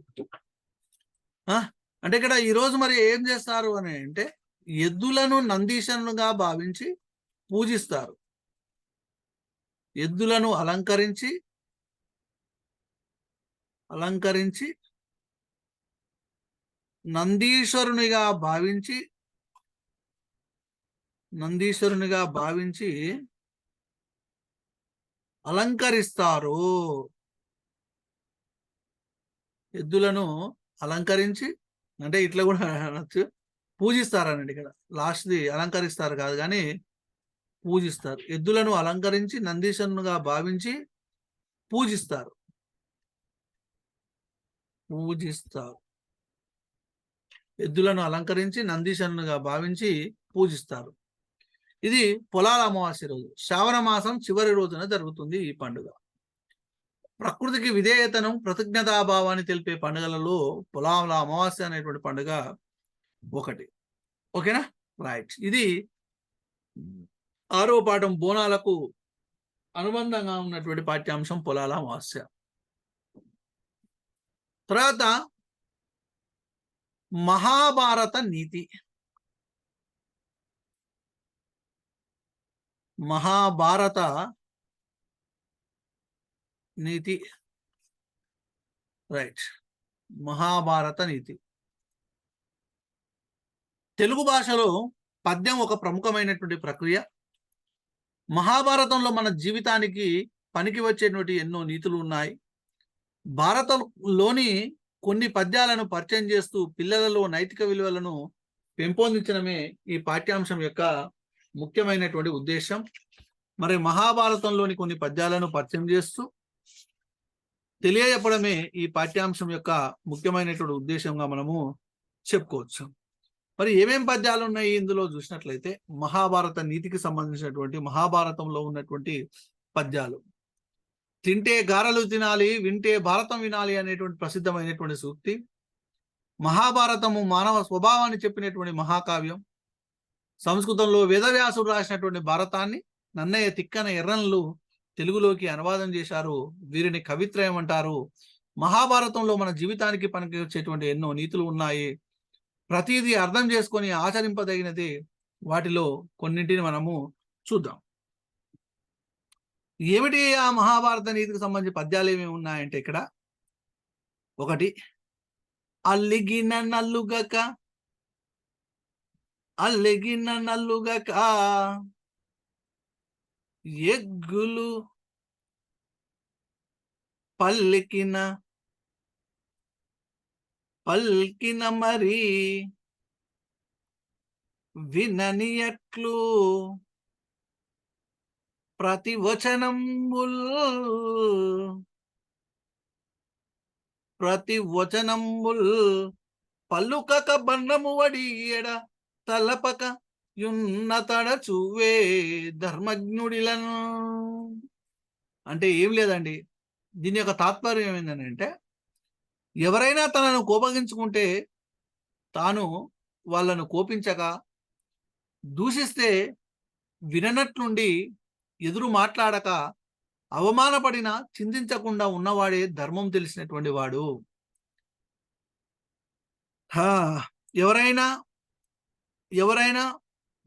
అంటే ఇక్కడ ఈరోజు మరి ఏం చేస్తారు అని అంటే ఎద్దులను నందీశనుగా భావించి పూజిస్తారు. ఎద్దులను అలంకరించి నందీశ్వరునిగా భావించి అలంకరిస్తారు. ఎద్దులను అలంకరించి అంటే ఇట్లా కూడా అనొచ్చు, పూజిస్తారనండి. ఇక్కడ లాస్ట్ది అలంకరిస్తారు కాదు కానీ పూజిస్తారు. ఎద్దులను అలంకరించి నందీశ్వరునిగా భావించి పూజిస్తారు. ఎద్దులను అలంకరించి నందీశ్వరునిగా భావించి పూజిస్తారు. ఇది పొలాల అమావాస్య రోజు, శ్రావణ మాసం చివరి రోజున జరుగుతుంది ఈ పండుగ. ప్రకృతికి విధేయతను, కృతజ్ఞతాభావాన్ని తెలిపే పండుగలలో పొలాల అమావాస్య అనేటువంటి పండుగ ఒకటి. ఓకేనా? రైట్. ఇది 6వ పాఠం బోనాలకు అనుబంధంగా ఉన్నటువంటి పాఠ్యాంశం పొలాల అమావాస్య. తర్వాత మహాభారత నీతి. మహాభారత నీతి, రైట్. మహాభారత నీతి. తెలుగు భాషలో పద్యం ఒక ప్రముఖమైనటువంటి ప్రక్రియ. మహాభారతంలో మన జీవితానికి పనికి వచ్చేటువంటి ఎన్నో నీతులు ఉన్నాయి. భారతంలోని కొన్ని పద్యాలను పరిచయం చేస్తూ పిల్లలలో నైతిక విలువలను పెంపొందించడమే ఈ పాఠ్యాంశం యొక్క ముఖ్యమైనటువంటి ఉద్దేశం. మరి మహాభారతంలోని కొన్ని పద్యాలను పరిచయం చేస్తూ తెలియజెప్పడమే ఈ పాఠ్యాంశం యొక్క ముఖ్యమైనటువంటి ఉద్దేశంగా మనము చెప్పుకోవచ్చు. మరి ఏమేం పద్యాలు ఉన్నాయి ఇందులో చూసినట్లయితే, మహాభారత నీతికి సంబంధించినటువంటి మహాభారతంలో ఉన్నటువంటి పద్యాలు. తింటే గారెలు తినాలి, వింటే భారతం వినాలి అనేటువంటి ప్రసిద్ధమైనటువంటి సూక్తి. మహాభారతము మానవ స్వభావాన్ని చెప్పినటువంటి మహాకావ్యం. సంస్కృతంలో వేదవ్యాసుడు రాసినటువంటి భారతాన్ని నన్నయ్య తిక్కన ఎర్రన్లు తెలుగులోకి అనువాదం చేశారు. వీరిని కవిత్రయం అంటారు. మహాభారతంలో మన జీవితానికి పనికి వచ్చేటువంటి ఎన్నో నీతులు ఉన్నాయి. ప్రతిదీ అర్థం చేసుకొని ఆచరింపదగినది. వాటిలో కొన్నింటిని మనము చూద్దాం. ఏమిటి ఆ మహాభారత నీతికి సంబంధించి పద్యాలు ఏమేమి ఉన్నాయంటే, ఇక్కడ ఒకటి, అల్లిగిన నల్లుగక అల్లిగిన నల్లుగక ఎగ్గులు పల్లికిన పల్కిన మరి విననియట్లు ప్రతివచనంబుల్ పల్లుకక బండము వడియడ తలపక యున్నతడ చూవే ధర్మజ్ఞుడిలను. అంటే ఏం లేదండి, దీని యొక్క తాత్పర్యం ఏంటంటే, ఎవరైనా తనను కోపగించుకుంటే తాను వాళ్ళను కోపించక, దూషిస్తే విననట్లుండి ఎదురు మాట్లాడక, అవమానపడిన చింతించకుండా ఉన్నవాడే ధర్మం తెలిసినటువంటి వాడు. ఎవరైనా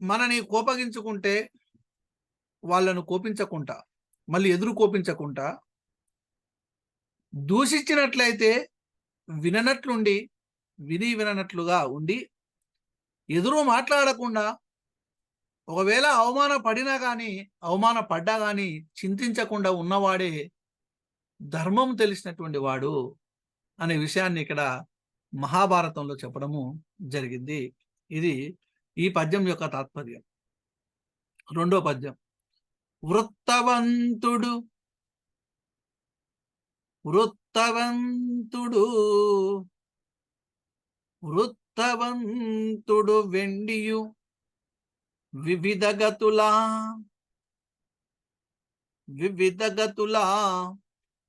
మనని కోపగించుకుంటే వాళ్ళను కోపించకుండా, మళ్ళీ ఎదురు కోపించకుండా, దూషించినట్లయితే విననట్లుండి విననట్లుగా ఉండి, ఎదురు మాట్లాడకుండా, ఒకవేళ అవమానపడ్డా కానీ చింతించకుండా ఉన్నవాడే ధర్మం తెలిసినటువంటి వాడు అనే విషయాన్ని ఇక్కడ మహాభారతంలో చెప్పడము జరిగింది. ఇది ఈ పద్యం యొక్క తాత్పర్యం. రెండో పద్యం, వృత్తవంతుడు వెండియు వివిధగతులా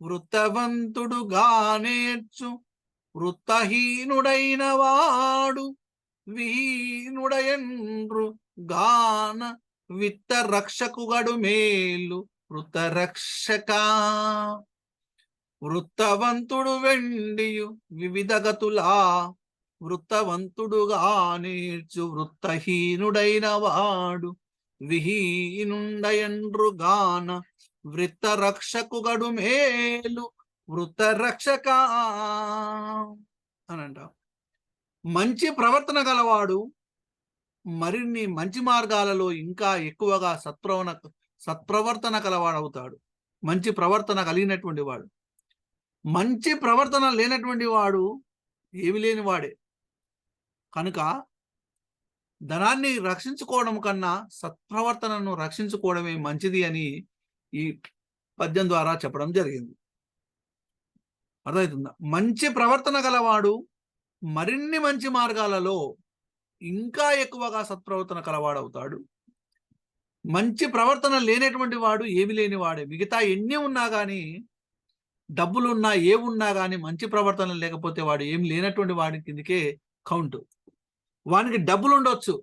వృత్తవంతుడుగా నేర్చు వృత్తహీనుడైన వాడు వీనుడయండ్రు గాన విత్త రక్షకుగడు మేలు వృత్తరక్షక. వృత్తవంతుడు వెండియు వివిధగతులా వృత్తవంతుడుగా నేర్చు వృత్తహీనుడైన వాడు విహీనుండయండ్రు గాన వృత్తరక్షకుగడు మేలు వృత్తరక్షక అని అంటాం. మంచి ప్రవర్తన గలవాడు మరిన్ని మంచి మార్గాలలో ఇంకా ఎక్కువగా సత్ప్రవర్తన కలవాడవుతాడు. మంచి ప్రవర్తన కలిగినటువంటి వాడు. మంచి ప్రవర్తన లేనటువంటి వాడు ఏమి లేని వాడే. కనుక ధనాన్ని రక్షించుకోవడం కన్నా సత్ప్రవర్తనను రక్షించుకోవడమే మంచిది అని ఈ పద్యం ద్వారా చెప్పడం జరిగింది. అర్థమవుతుందా? మంచి ప్రవర్తన గలవాడు మరిన్ని మంచి మార్గాలలో ఇంకా ఎక్కువగా సత్ప్రవర్తన కలవాడవుతాడు. మంచి ప్రవర్తన లేనటువంటి వాడు ఏమి లేని వాడే. మిగతా ఎన్ని ఉన్నా కానీ, డబ్బులున్నా ఏమున్నా కానీ, మంచి ప్రవర్తన లేకపోతే వాడు ఏం లేనటువంటి వాడి కిందకే కౌంట్. వానికి డబ్బులు ఉండొచ్చు,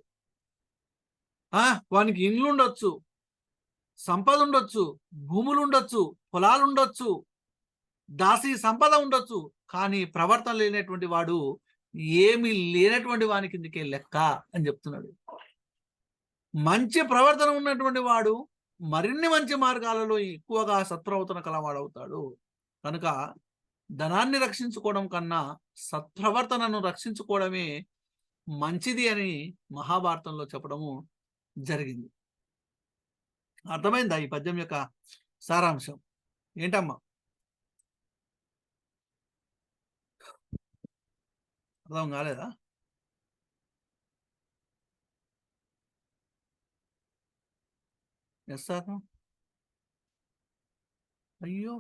వానికి ఇండ్లు ఉండొచ్చు, సంపద ఉండొచ్చు, భూములు ఉండొచ్చు, పొలాలు ఉండొచ్చు, దాసి సంపద ఉండొచ్చు, కానీ ప్రవర్తన లేనటువంటి వాడు ఏమి లేనటువంటి వాని కిందకే లెక్క అని చెప్తున్నాడు. మంచి ప్రవర్తన ఉన్నటువంటి వాడు మరిన్ని మంచి మార్గాలలో ఎక్కువగా సత్ప్రవర్తన కలవాడవుతాడు. కనుక ధనాన్ని రక్షించుకోవడం కన్నా సత్ప్రవర్తనను రక్షించుకోవడమే మంచిది అని మహాభారతంలో చెప్పడము జరిగింది. అర్థమైందా ఈ పద్యం యొక్క సారాంశం? ఏంటమ్మా, అర్థం కాలేదా? Yes sir. అయ్యో,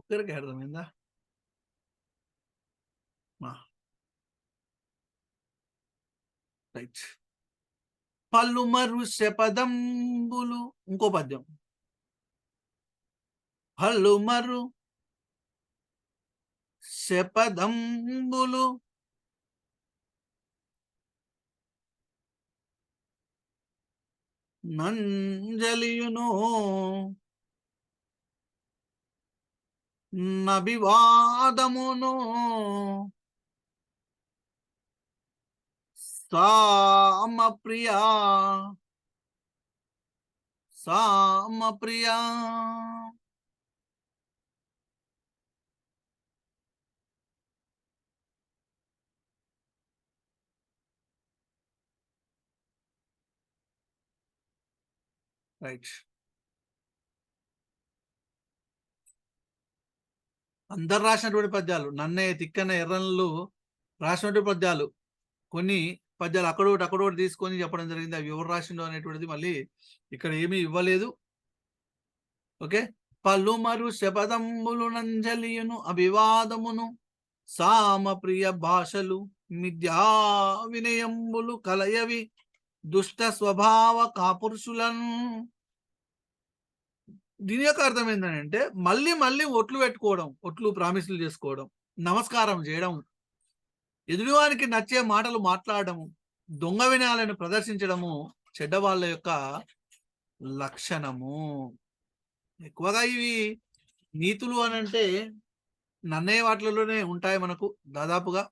ఒక్కరికి అర్థమైందా? రైట్. పల్లుమరు శపదంబులు, ఇంకో పద్యం. పల్లుమరు శపదంబులు నంజలియును నభివాదమును సామప్రియా సామప్రియా. రైట్. అందరు రాసినటువంటి పద్యాలు, నన్నయ్య తిక్కన ఎర్రన్లు రాసినటువంటి పద్యాలు. కొన్ని పద్యాలు అక్కడోటి తీసుకొని చెప్పడం జరిగింది. అవి ఎవరు రాసిండో అనేటువంటిది మళ్ళీ ఇక్కడ ఏమీ ఇవ్వలేదు. ఓకే. పలుమరు శపథంబులు నంజలియును అభివాదమును సామప్రియ భాషలు మిథ్యా వినయంబులు కలయవి దుష్ట స్వభావ కాపురుషులను. దీని యొక్క అర్థం ఏంటంటే మళ్ళీ మళ్ళీ ఒట్లు పెట్టుకోవడం, ఒట్లు ప్రామిసులు చేసుకోవడం, నమస్కారం చేయడం, ఎదుటివానికి నచ్చే మాటలు మాట్లాడము, దొంగ వినయాలను ప్రదర్శించడము చెడ్డవాళ్ళ యొక్క లక్షణము. ఎక్కువగా ఇవి నీతులు అని అంటే నన్నయ్య వాటిలోనే ఉంటాయి మనకు దాదాపుగా.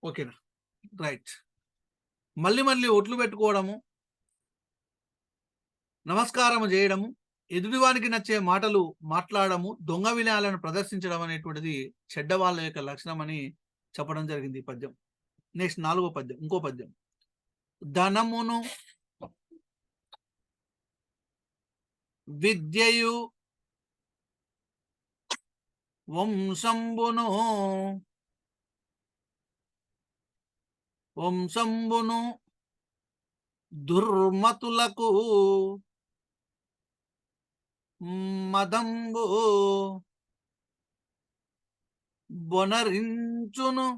ఓకేనా? రైట్. మళ్ళీ మళ్ళీ ఒట్లు పెట్టుకోవడము, నమస్కారం చేయడము, ఎదుటివానికి నచ్చే మాటలు మాట్లాడము, దొంగ వినయాలను ప్రదర్శించడం అనేటువంటిది చెడ్డవాళ్ళ యొక్క లక్షణం అని చెప్పడం జరిగింది ఈ పద్యం. నెక్స్ట్ 4వ పద్యం, ఇంకో పద్యం. ధనమును విద్యయు వంశంబును దుర్మతులకు మదంబు బొనరించును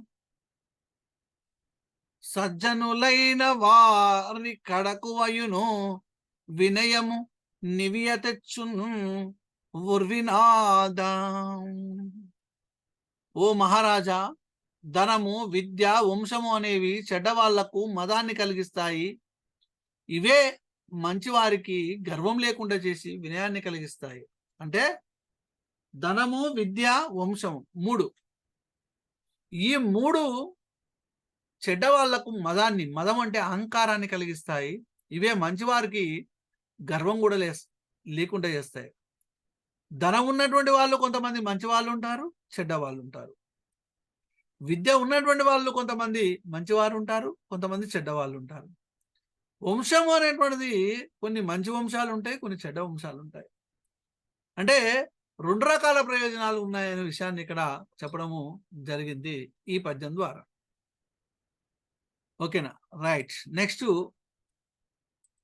సజ్జనులైన వారి కడకువయును వినయము నివియ తెచ్చును ఉర్వినాద. ఓ మహారాజా, ధనము, విద్య, వంశము అనేవి చెడ్డవాళ్లకు మదాన్ని కలిగిస్తాయి. ఇవే మంచివారికి గర్వం లేకుండా చేసి వినయాన్ని కలిగిస్తాయి. అంటే ధనము, విద్య, వంశము, 3 ఈ 3 చెడ్డవాళ్లకు మదాన్ని, మదం అంటే అహంకారాన్ని కలిగిస్తాయి. ఇవే మంచివారికి గర్వం కూడా లేకుండా చేస్తాయి. ధనం ఉన్నటువంటి వాళ్ళు కొంతమంది మంచి వాళ్ళు ఉంటారు, చెడ్డవాళ్ళు ఉంటారు. విద్య ఉన్నటువంటి వాళ్ళు కొంతమంది మంచివారు ఉంటారు, కొంతమంది చెడ్డవాళ్ళు ఉంటారు. వంశము అనేటువంటిది కొన్ని మంచి వంశాలు ఉంటాయి, కొన్ని చెడ్డ వంశాలు ఉంటాయి. అంటే 2 రకాల ప్రయోజనాలు ఉన్నాయనే విషయాన్ని ఇక్కడ చెప్పడము జరిగింది ఈ పద్యం ద్వారా. ఓకేనా? రైట్. నెక్స్ట్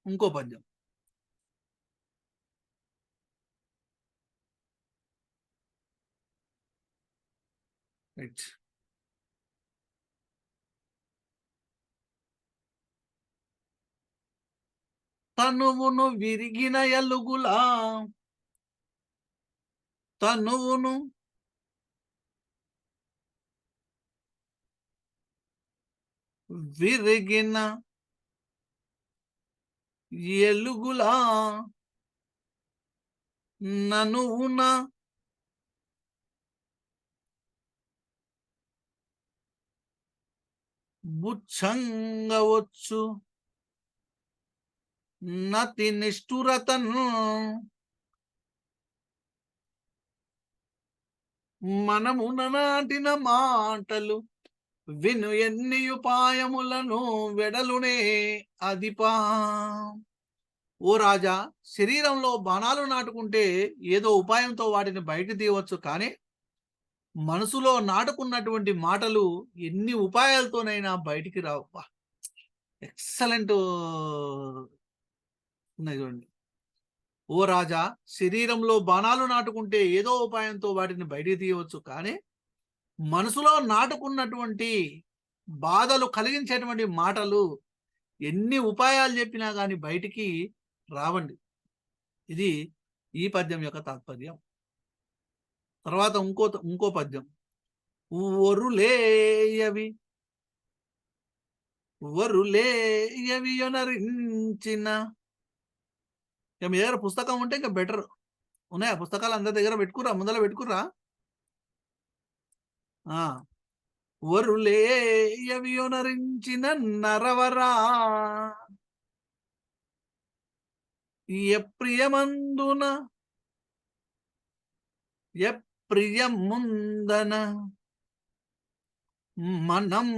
ఇంకో పద్యం. రైట్. తనువును విరిగిన ఎలుగులా, తనువును విరిగిన ఎలుగులా ననువున బుచ్చంగవచ్చు నతి నిష్ఠురతను మనమున నాటిన మాటలు విను ఎన్ని ఉపాయములను వెడలునే అదిపా. ఓ రాజా, శరీరంలో బాణాలు నాటుకుంటే ఏదో ఉపాయంతో వాటిని బయట తీయవచ్చు, కానీ మనసులో నాటుకున్నటువంటి మాటలు ఎన్ని ఉపాయాలతోనైనా బయటికి రావు. ఎక్సలెంట్ ఉన్నాయి చూడండి. ఓ రాజా, శరీరంలో బాణాలు నాటుకుంటే ఏదో ఉపాయంతో వాటిని బయటికి తీయవచ్చు, కానీ మనసులో నాటుకున్నటువంటి బాధలు కలిగించేటువంటి మాటలు ఎన్ని ఉపాయాలు చెప్పినా కానీ బయటికి రావండి. ఇది ఈ పద్యం యొక్క తాత్పర్యం. తర్వాత ఇంకో పద్యం. వరులేయవి యొనరించిన. మీ దగ్గర పుస్తకం ఉంటే ఇంకా బెటర్. ఉన్నాయా పుస్తకాలు? అందరి దగ్గర పెట్టుకురా, ముందర పెట్టుకురా. వరులేయవి యొనరించిన నరవరా ఎప్రియమందున ఎప్రియముందన మనంబునకగు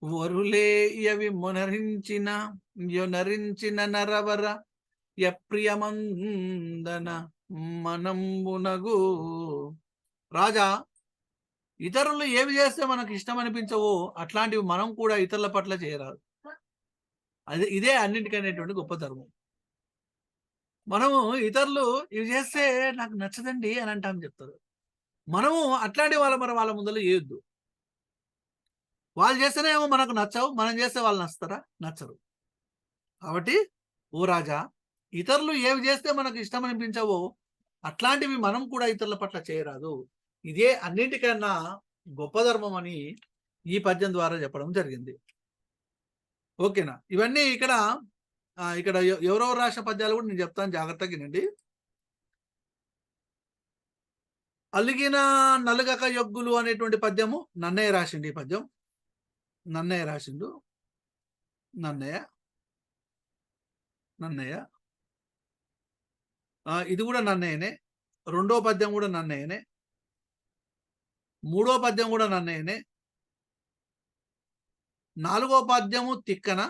వరులేయవి యొనరించిన నరవర ఎప్రియమందన మనంబునగు. రాజా, ఇతరులు ఏవి చేస్తే మనకు ఇష్టం అనిపించవో అట్లాంటివి మనం కూడా ఇతరుల పట్ల చేయరాదు. ఇదే అన్నింటికనేటువంటి గొప్ప ధర్మం. మనము ఇతరులు ఇవి చేస్తే నాకు నచ్చదండి అని అంటాం, చెప్తారు. మనము అట్లాంటి వాళ్ళ ముందర చేయొద్దు. వాళ్ళు చేస్తేనేమో మనకు నచ్చవు, మనం చేస్తే వాళ్ళు నచ్చుతారా? నచ్చరు. కాబట్టి ఓ రాజా, ఇతరులు ఏవి చేస్తే మనకు ఇష్టం అనిపించవో అట్లాంటివి మనం కూడా ఇతరుల పట్ల చేయరాదు. ఇదే అన్నింటికన్నా గొప్ప ధర్మం అని ఈ పద్యం ద్వారా చెప్పడం జరిగింది. ఓకేనా? ఇవన్నీ ఇక్కడ ఎవరెవరు రాసిన పద్యాలు కూడా నేను చెప్తాను, జాగ్రత్తగా వినండి. అలిగిన నలుగక యొగ్గులు అనేటువంటి పద్యము నన్నయ్య రాసిండు. ఈ పద్యం నన్నయ్య రాసిండు. నన్నయ్య ఇది కూడా నన్నయ్యనే. రెండో పద్యం కూడా నన్నయ్యనే. మూడో పద్యం కూడా నన్నయ్యనే. నాలుగో పద్యం తిక్కన.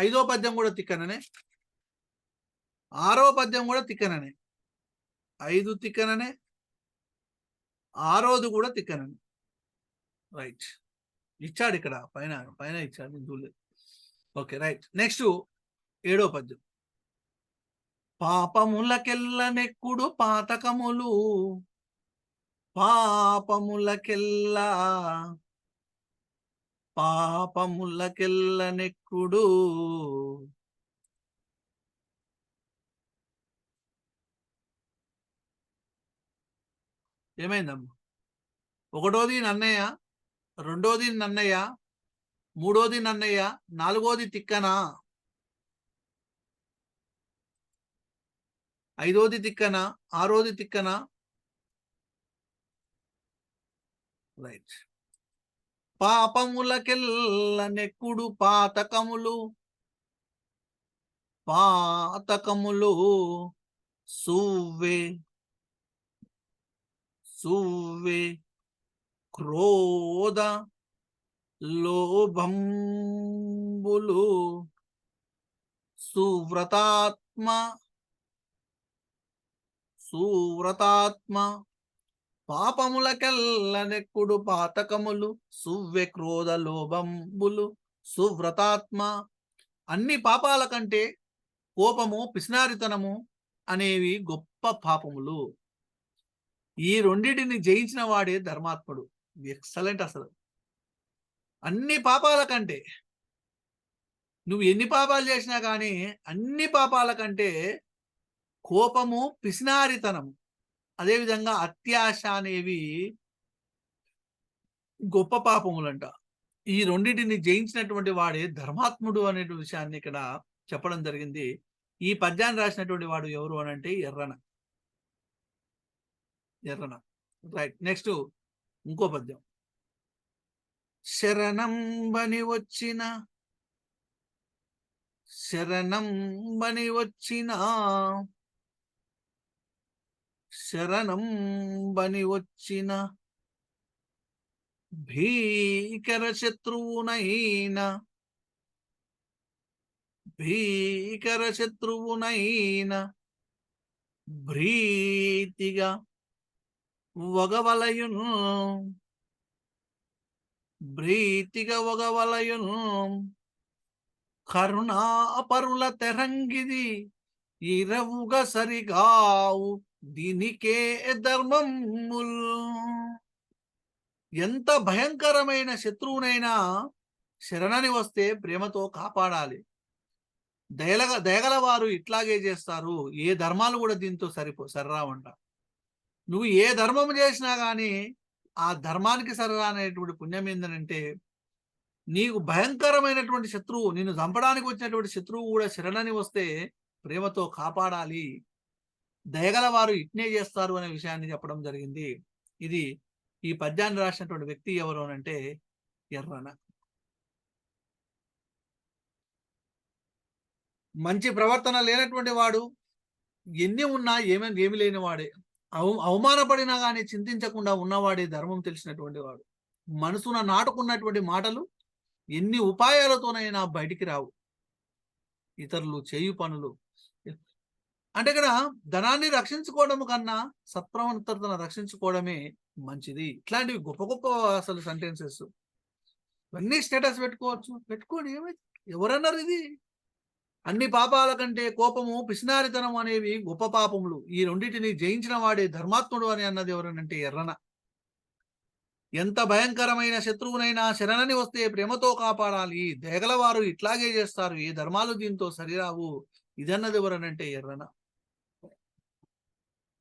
ఐదో పద్యం కూడా తిక్కననే. ఆరో పద్యం కూడా తిక్కననే. 5 తిక్కననే, ఆరోది కూడా తిక్కననే. రైట్, ఇచ్చాడు ఇక్కడ పైన ఇచ్చాడు, చూడలేదు. Okay, right. నెక్స్ట్ 7వ పద్యం. పాపములకెల్ల నెక్కుడు పాతకములు పాపములకెల్ల నెక్కుడు ఏమైందమ్మా? ఒకటోది నన్నయ్య, రెండోది నన్నయ్య, మూడోది నన్నయ్య, నాలుగోది తిక్కన, ఐదోది తిక్కన, ఆరోది తిక్కన. రైట్. పాపములకెల్ల నెక్కుడు పాతకములు సువ్వే క్రోధ లోభంబులు సువ్రతాత్మ పాపములకెల్ల నెక్కుడు పాతకములు సువ్వె క్రోధ లోభంబులు సువ్రతాత్మ. అన్ని పాపాల కంటే కోపము, పిసినారితనము అనేవి గొప్ప పాపములు. ఈ రెండింటిని జయించిన వాడే ధర్మాత్ముడు. ఎక్సలెంట్. అసలు అన్ని పాపాల కంటే, నువ్వు ఎన్ని పాపాలు చేసినా కానీ అన్ని పాపాల కంటే కోపము పిసినారితనము, అదేవిధంగా అత్యాశ అనేవి గొప్ప పాపములంట. ఈ రెండింటిని జయించినటువంటి వాడే ధర్మాత్ముడు అనే విషయాన్ని ఇక్కడ చెప్పడం జరిగింది. ఈ పద్యాన్ని రాసినటువంటి వాడు ఎవరు అని అంటే ఎర్రన. రైట్. నెక్స్ట్ ఇంకో పద్యం. శరణం బని వచ్చిన శరణం బని వచ్చిన శరణం బని వచ్చిన భీకర శత్రువునైనా భ్రీతిగా వగవలయును కరుణాపరుల తెరంగిది ఇరవుగా సరిగావు దీనికే ధర్మముల్. ఎంత భయంకరమైన శత్రువునైనా శరణని వస్తే ప్రేమతో కాపాడాలి. దయగల వారు ఇట్లాగే చేస్తారు. ఏ ధర్మాలు కూడా దీంతో సరిరావంట. నువ్వు ఏ ధర్మం చేసినా కానీ ఆ ధర్మానికి సరిరానటువంటి పుణ్యం ఏంటంటే, నీకు భయంకరమైనటువంటి శత్రువు, నిన్ను చంపడానికి వచ్చినటువంటి శత్రువు కూడా శరణని వస్తే ప్రేమతో కాపాడాలి. దయగల వారు ఇట్నే చేస్తారు అనే విషయాన్ని చెప్పడం జరిగింది. ఇది ఈ పద్యాన్ని రాసినటువంటి వ్యక్తి ఎవరు అనంటే ఎర్రన. మంచి ప్రవర్తన లేనటువంటి వాడు ఎన్ని ఉన్నా ఏమి లేని వాడే. అవమానపడినా కానీ చింతించకుండా ఉన్నవాడే ధర్మం తెలిసినటువంటి వాడు. మనసున నాటుకున్నటువంటి మాటలు ఎన్ని ఉపాయాలతోనైనా బయటికి రావు. ఇతరులు చేయు పనులు అంటే ఇక్కడ ధనాన్ని రక్షించుకోవడం కన్నా సత్ప్రవర్తనను రక్షించుకోవడమే మంచిది. ఇట్లాంటివి గొప్ప గొప్ప అసలు సెంటెన్సెస్ ఇవన్నీ స్టేటస్ పెట్టుకోండి. ఏమైతే ఎవరన్నారు ఇది? అన్ని పాపాల కంటే కోపము పిసినారితనం అనేవి గొప్ప పాపములు. ఈ రెండింటిని జయించిన వాడే ధర్మాత్ముడు అని అన్నది ఎవరనంటే ఎర్రన. ఎంత భయంకరమైన శత్రువునైనా శరణని వస్తే ప్రేమతో కాపాడాలి. దయగలవారు ఇట్లాగే చేస్తారు. ఏ ధర్మాలు దీంతో సరిరావు. ఇదన్నది ఎవరనంటే ఎర్రన.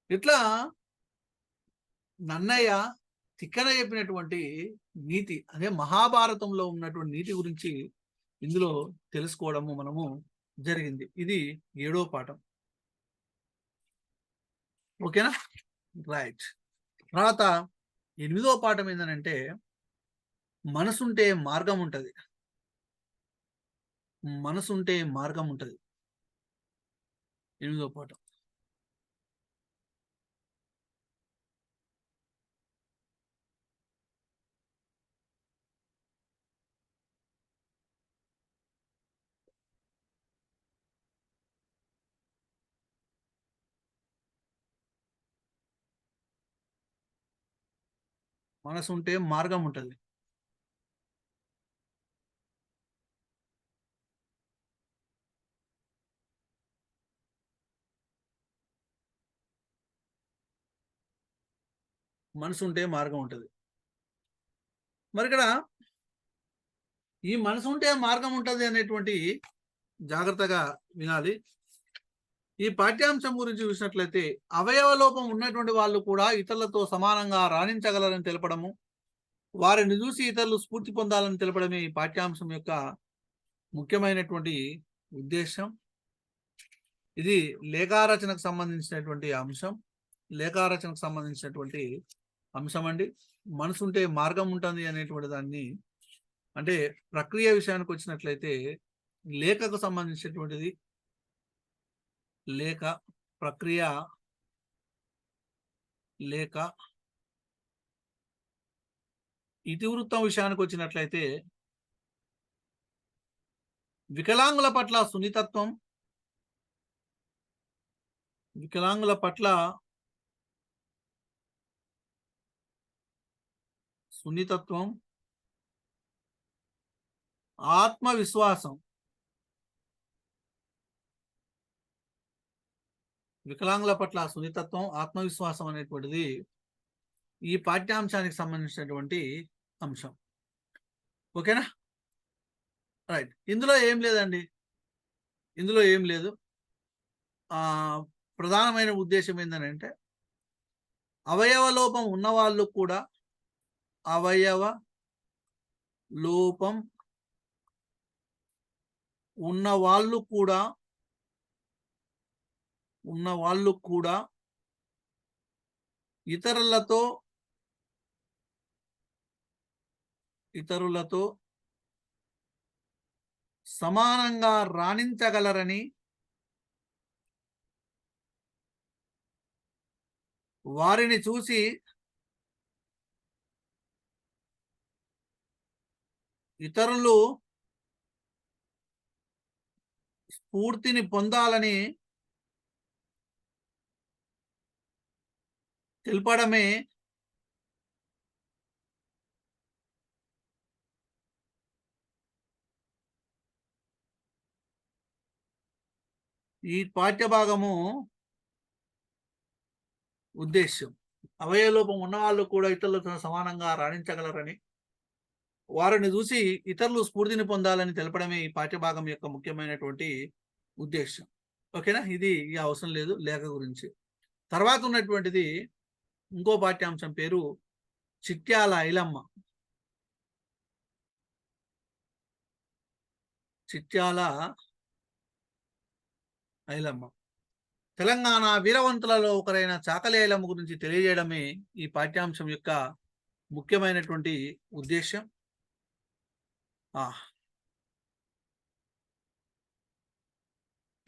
ఇట్లా నన్నయ్య తిక్కన చెప్పినటువంటి నీతి, అదే మహాభారతంలో ఉన్నటువంటి నీతి గురించి ఇందులో తెలుసుకోవడము మనము జరిగింది. ఇది 7వ పాఠం. ఓకేనా? రైట్. తర్వాత 8వ పాఠం ఏంటంటే మనసుంటే మార్గం ఉంటుంది. మనసుంటే మార్గం ఉంటుంది. 8వ పాఠం. మనసుంటే మార్గం ఉంటుంది. మనసుంటే మార్గం ఉంటుంది. మరి ఇక్కడ ఈ మనసుంటే మార్గం ఉంటుంది అనేటువంటి జాగ్రత్తగా వినాలి. ఈ పాఠ్యాంశం గురించి చూసినట్లయితే అవయవ లోపం ఉన్నటువంటి వాళ్ళు కూడా ఇతరులతో సమానంగా రాణించగలరని తెలపడము, వారిని చూసి ఇతరులు స్ఫూర్తి పొందాలని తెలపడమే ఈ పాఠ్యాంశం యొక్క ముఖ్యమైనటువంటి ఉద్దేశం. ఇది లేఖారచనకు సంబంధించినటువంటి అంశం అండి. మనసుంటే మార్గం ఉంటుంది అనేటువంటి దాన్ని, అంటే ప్రక్రియ విషయానికి వచ్చినట్లయితే లేఖకు సంబంధించినటువంటిది లేఖ ప్రక్రియ, లేఖ. ఇతివృత్తం విషయానికి వచ్చినట్లయితే వికలాంగుల పట్ల సున్నితత్వం, ఆత్మవిశ్వాసం. వికలాంగుల పట్ల సున్నితత్వం, ఆత్మవిశ్వాసం అనేటువంటిది ఈ పాఠ్యాంశానికి సంబంధించినటువంటి అంశం. ఓకేనా? రైట్. ఇందులో ఏం లేదండి, ఇందులో ఏం లేదు. ప్రధానమైన ఉద్దేశం ఏంటంటే అవయవ లోపం ఉన్నవాళ్ళు కూడా అవయవ లోపం ఉన్నవాళ్ళు కూడా ఇతరులతో సమానంగా రాణించగలరని వారిని చూసి ఇతరులు స్ఫూర్తిని పొందాలని తెలపడమే ఈ పాఠ్యభాగము ఉద్దేశ్యం. అవయవలోపం ఉన్నవాళ్ళు కూడా ఇతరులతో సమానంగా రాణించగలరని వారిని చూసి ఇతరులు స్ఫూర్తిని పొందాలని తెలపడమే ఈ పాఠ్యభాగం యొక్క ముఖ్యమైనటువంటి ఉద్దేశం. ఓకేనా? ఇది అవసరం లేదు లేఖ గురించి. తర్వాత ఉన్నటువంటిది ఇంకో పాఠ్యాంశం పేరు చిట్యాల ఐలమ్మ. చిట్యాల ఐలమ్మ తెలంగాణ వీరవంతులలో ఒకరైన చాకలి ఐలమ్మ గురించి తెలియజేయడమే ఈ పాఠ్యాంశం యొక్క ముఖ్యమైనటువంటి ఉద్దేశం.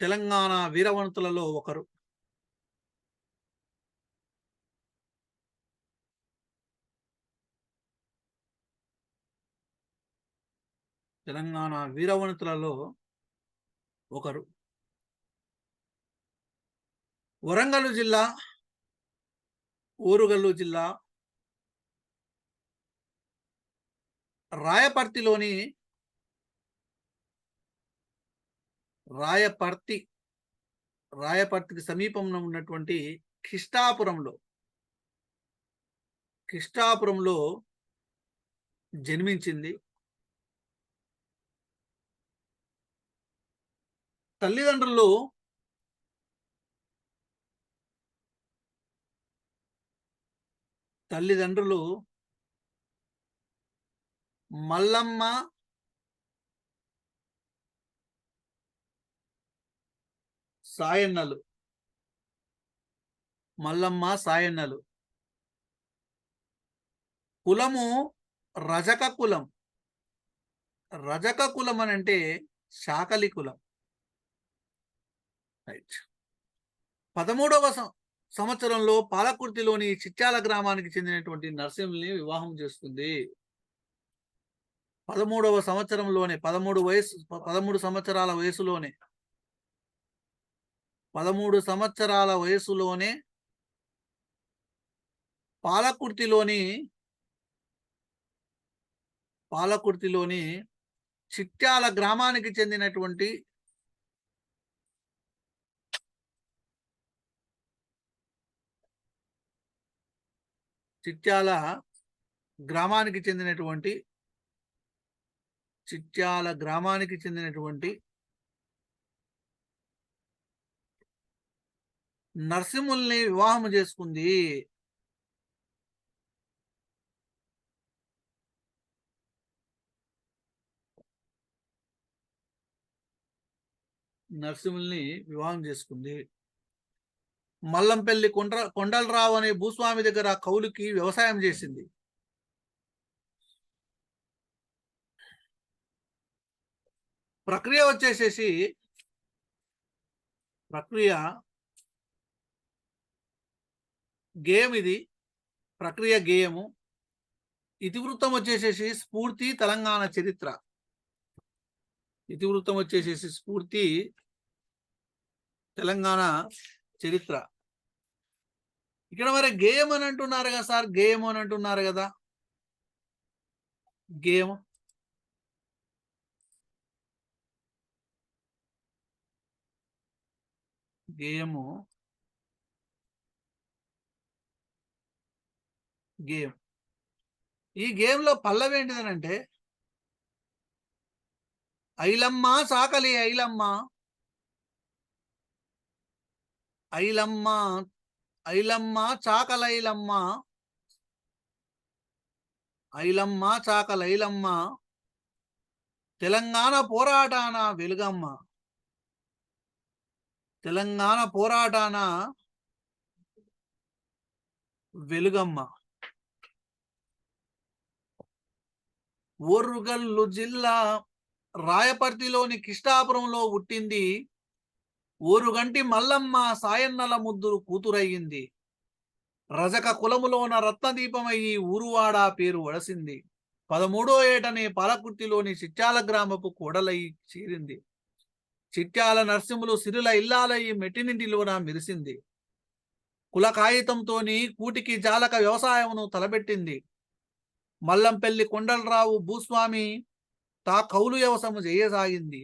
తెలంగాణ వీరవంతులలో ఒకరు. తెలంగాణ వీరవనితలలో ఒకరు. వరంగల్ జిల్లా ఓరుగల్లు జిల్లా రాయపర్తికి సమీపంలో ఉన్నటువంటి కిష్టాపురంలో జన్మించింది. తల్లిదండ్రులు మల్లమ్మ సాయన్నలు. కులము రజక కులం. రజక కులం అని అంటే శాకలి కులం. 13వ సంవత్సరంలో పాలకుర్తిలోని చిట్యాల గ్రామానికి చెందినటువంటి నర్సింహుల్ని వివాహం చేస్తుంది. 13వ సంవత్సరంలోనే 13 సంవత్సరాల వయసులోనే పాలకుర్తిలోని చిట్యాల గ్రామానికి చెందినటువంటి చిట్యాల గ్రామానికి చెందినటువంటి నరసింహుల్ని వివాహం చేసుకుంది. మల్లంపల్లి కొండలరావు అనే భూస్వామి దగ్గర కౌలుకి వ్యవసాయం చేసింది. ప్రక్రియ గేయం. ఇది ప్రక్రియ గేయము. ఇతివృత్తం వచ్చేసేసి స్ఫూర్తి తెలంగాణ చరిత్ర. స్ఫూర్తి తెలంగాణ చరిత్ర. ఇక్కడ మరి గేయం అని అంటున్నారు కదా సార్, గేయం అని అంటున్నారు కదా. గేయం ఈ గేయంలో పల్లవి ఏంటిదనంటే ఐలమ్మ సాకలి ఐలమ్మ ఐలమ్మ ఐలమ్మ చాకలైలమ్మ ఐలమ్మ చాకలైలమ్మ తెలంగాణ పోరాటాన వెలుగమ్మ తెలంగాణ పోరాటాన వెలుగమ్మ ఓరుగల్లు జిల్లా రాయపర్తిలోని కిష్టాపురంలో పుట్టింది. ఓరుగంటి మల్లమ్మ సాయన్నల ముద్దురు కూతురయ్యింది. రజక కులములోన రత్నదీపమయ్యి ఊరువాడ పేరు వడసింది. 13వ ఏటనే పాలకుర్తిలోని చిట్యాల గ్రామపు కోడలై చేరింది. చిట్యాల నరసింహులు సిరుల ఇల్లాలయ్యి మెట్టినింటిలోన మెరిసింది. కుల కాగితంతోని కూటికి జాలక వ్యవసాయమును తలబెట్టింది. మల్లంపల్లి కొండలరావు భూస్వామి తా కౌలు వ్యవసాయం చేయసాగింది.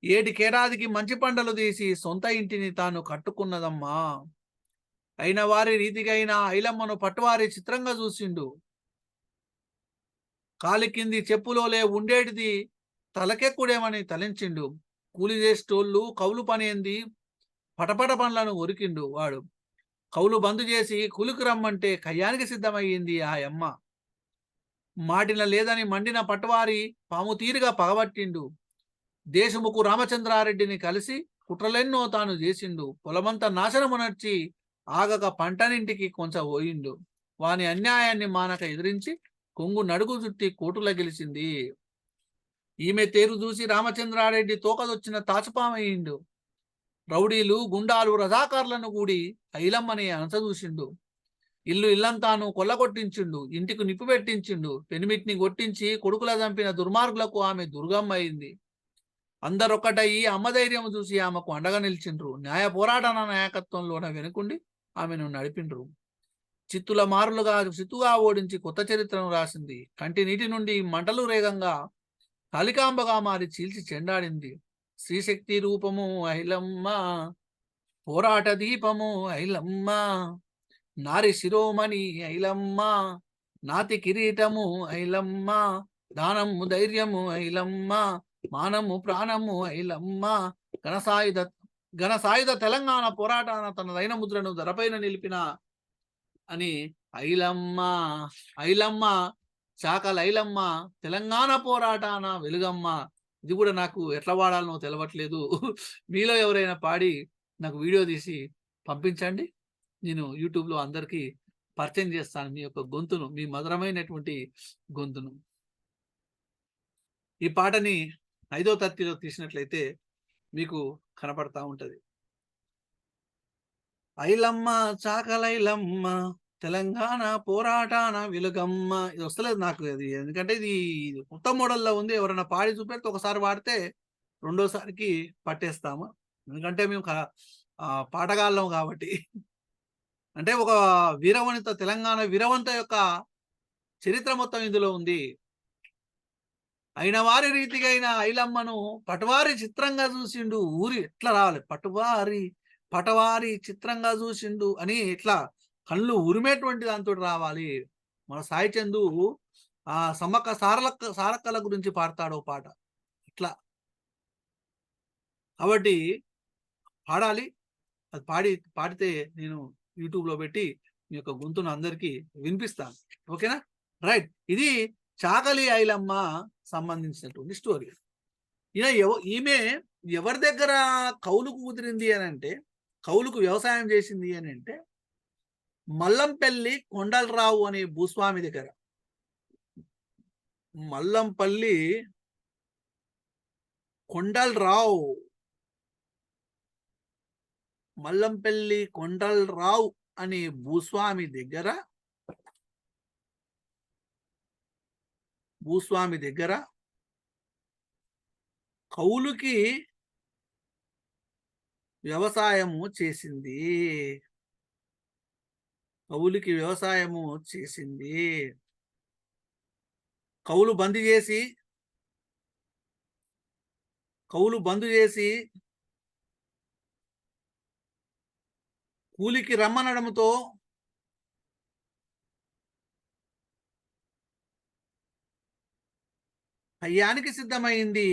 ఏటికేడాదికి మంచి పంటలు తీసి సొంత ఇంటిని తాను కట్టుకున్నదమ్మా. అయిన వారి రీతిగైన ఐలమ్మను పట్టువారి చిత్రంగా చూసిండు. కాలి కింది చెప్పులోలే ఉండేటిది తలకెక్కుడేమని తలంచిండు. కూలి చేసేటోళ్ళు కౌలు పనేంది పటపట పనులను ఒరికిండు వాడు. కౌలు బంద్ చేసి కూలికి రమ్మంటే కయ్యానికి సిద్ధమయ్యింది ఆ అమ్మ. మాటిన లేదని మండిన పట్టువారి పాము తీరుగా పగబట్టిండు. దేశముకు రామచంద్రారెడ్డిని కలిసి కుట్రలెన్నో తాను చేసిండు. పొలమంతా నాశనమునర్చి ఆగక పంటనింటికి కొంచెం పోయిండు. వాని అన్యాయాన్ని మానక ఎదిరించి కొంగు నడుగు చుట్టి కోటుల గెలిచింది. ఈమె తేరు చూసి రామచంద్రారెడ్డి తోకదొచ్చిన తాచుపామయ్యిండు. రౌడీలు గుండాలు రజాకార్లను కూడి ఐలమ్మని అనసదూసిండు. ఇల్లంతాను కొల్లగొట్టించిండు. ఇంటికి నిప్పు పెట్టించిండు. పెనిమిటిని కొట్టించి కొడుకుల చంపిన దుర్మార్గులకు ఆమె దుర్గమ్మ అయింది. అందరొక్కటయ్యి అమ్మధైర్యం చూసి ఆమెకు అండగా నిలిచిండ్రు. న్యాయ పోరాట నాయకత్వంలోన వెనుకుండి ఆమెను నడిపిండ్రు. చిత్తుల మారులుగా చిత్తుగా ఓడించి కొత్త చరిత్రను రాసింది. కంటి నీటి నుండి మంటలు రేగంగా కాళికాంబగా మారి చీల్చి చెండాడింది. శ్రీశక్తి రూపము ఐలమ్మ, పోరాట దీపము ఐలమ్మ, నారి శిరోమణి ఐలమ్మ, నాతి కిరీటము ఐలమ్మ, దానము ధైర్యము ఐలమ్మ, మానము ప్రాణము ఐలమ్మ, ఘనసాయుధ తెలంగాణ పోరాటాన తనదైన ముద్రను ధరపైన నిలిపిన అని ఐలమ్మ ఐలమ్మ చాకలైలమ్మ తెలంగాణ పోరాటాన వెలుగమ్మ. ఇది కూడా నాకు ఎట్లా వాడాలనో తెలవట్లేదు. మీలో ఎవరైనా పాడి నాకు వీడియో తీసి పంపించండి. నేను యూట్యూబ్లో అందరికీ పరిచయం చేస్తాను మీ యొక్క గొంతును, మీ మధురమైనటువంటి గొంతును. ఈ పాటని 5వ తరగతిలో తీసినట్లయితే మీకు కనపడతా ఉంటది. ఐలమ్మ చాకలైలమ్మ తెలంగాణ పోరాటాన వెలుగమ్మ. ఇది వస్తలేదు నాకు అది, ఎందుకంటే ఇది కొత్త మోడల్లో ఉంది. ఎవరైనా పాడి చూపెడితే ఒకసారి పాడితే రెండోసారికి పట్టేస్తాము. ఎందుకంటే మేము పాటగాళ్ళం కాబట్టి. అంటే ఒక వీరవనిత, తెలంగాణ వీరవంత యొక్క చరిత్ర మొత్తం ఇందులో ఉంది. అయిన వారి రీతిగా అయిన ఐలమ్మను పటవారి చిత్రంగా చూసిండు. ఊరి ఎట్లా రావాలి, పటవారి చిత్రంగా చూసిండు అని ఇట్లా కళ్ళు ఉరిమేటువంటి దాంతో రావాలి. మన సాయి చందు ఆ సమ్మక్క సారక్కల గురించి పాడతాడు పాట ఇట్లా. కాబట్టి పాడాలి. అది పాడితే నేను యూట్యూబ్లో పెట్టి మీ యొక్క గొంతును అందరికీ వినిపిస్తాను. ఓకేనా? రైట్. ఇది చాకలి ఐలమ్మ సంబంధించినటువంటి స్టోరీ. ఈమె ఎవరి దగ్గర కౌలుకు కుదిరింది అని అంటే, కౌలుకు వ్యవసాయం చేసింది అని అంటే మల్లంపల్లి కొండలరావు అనే భూస్వామి దగ్గర. మల్లంపల్లి కొండలరావు మల్లంపల్లి కొండలరావు అనే భూస్వామి దగ్గర కౌలుకి వ్యవసాయము చేసింది. కౌలు బంద్ చేసి కూలికి రమ్మనడంతో కయ్యానికి సిద్ధమైంది.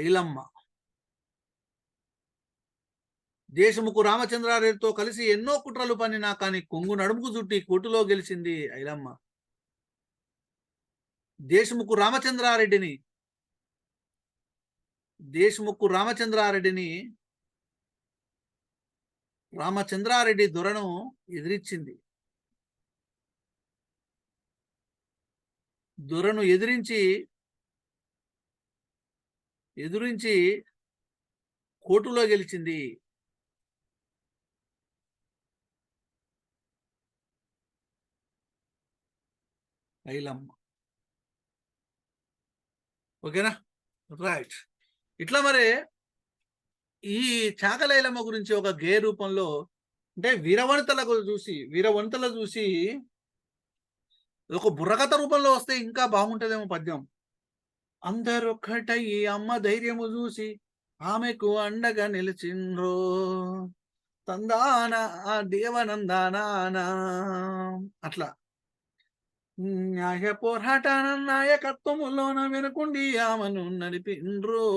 ఐలమ్మ. దేశముఖు రామచంద్రారెడ్డితో కలిసి ఎన్నో కుట్రలు పన్నినా కానీ కొంగు నడుముకు చుట్టి కోర్టులో గెలిచింది ఐలమ్మ. దేశముఖు రామచంద్రారెడ్డిని రామచంద్రారెడ్డి దొరను ఎదిరించింది. దొరను ఎదురించి కోర్టులో గెలిచింది. ఐలమ్మ. ఓకేనా? రైట్. ఇట్లా మరి ఈ చాకలైలమ్మ గురించి ఒక గేయ రూపంలో అంటే వీరవనితల చూసి ఒక బుర్రకథ రూపంలో వస్తే ఇంకా బాగుంటుందేమో పద్యం. అందరొక్కటై అమ్మ ధైర్యము చూసి ఆమెకు అండగా నిలిచిండ్రో తందాన దేవనందానా. అట్లా న్యాయ పోరాట నాయకత్వములోన వెనుకుండి ఆమెను నడిపిండ్రు.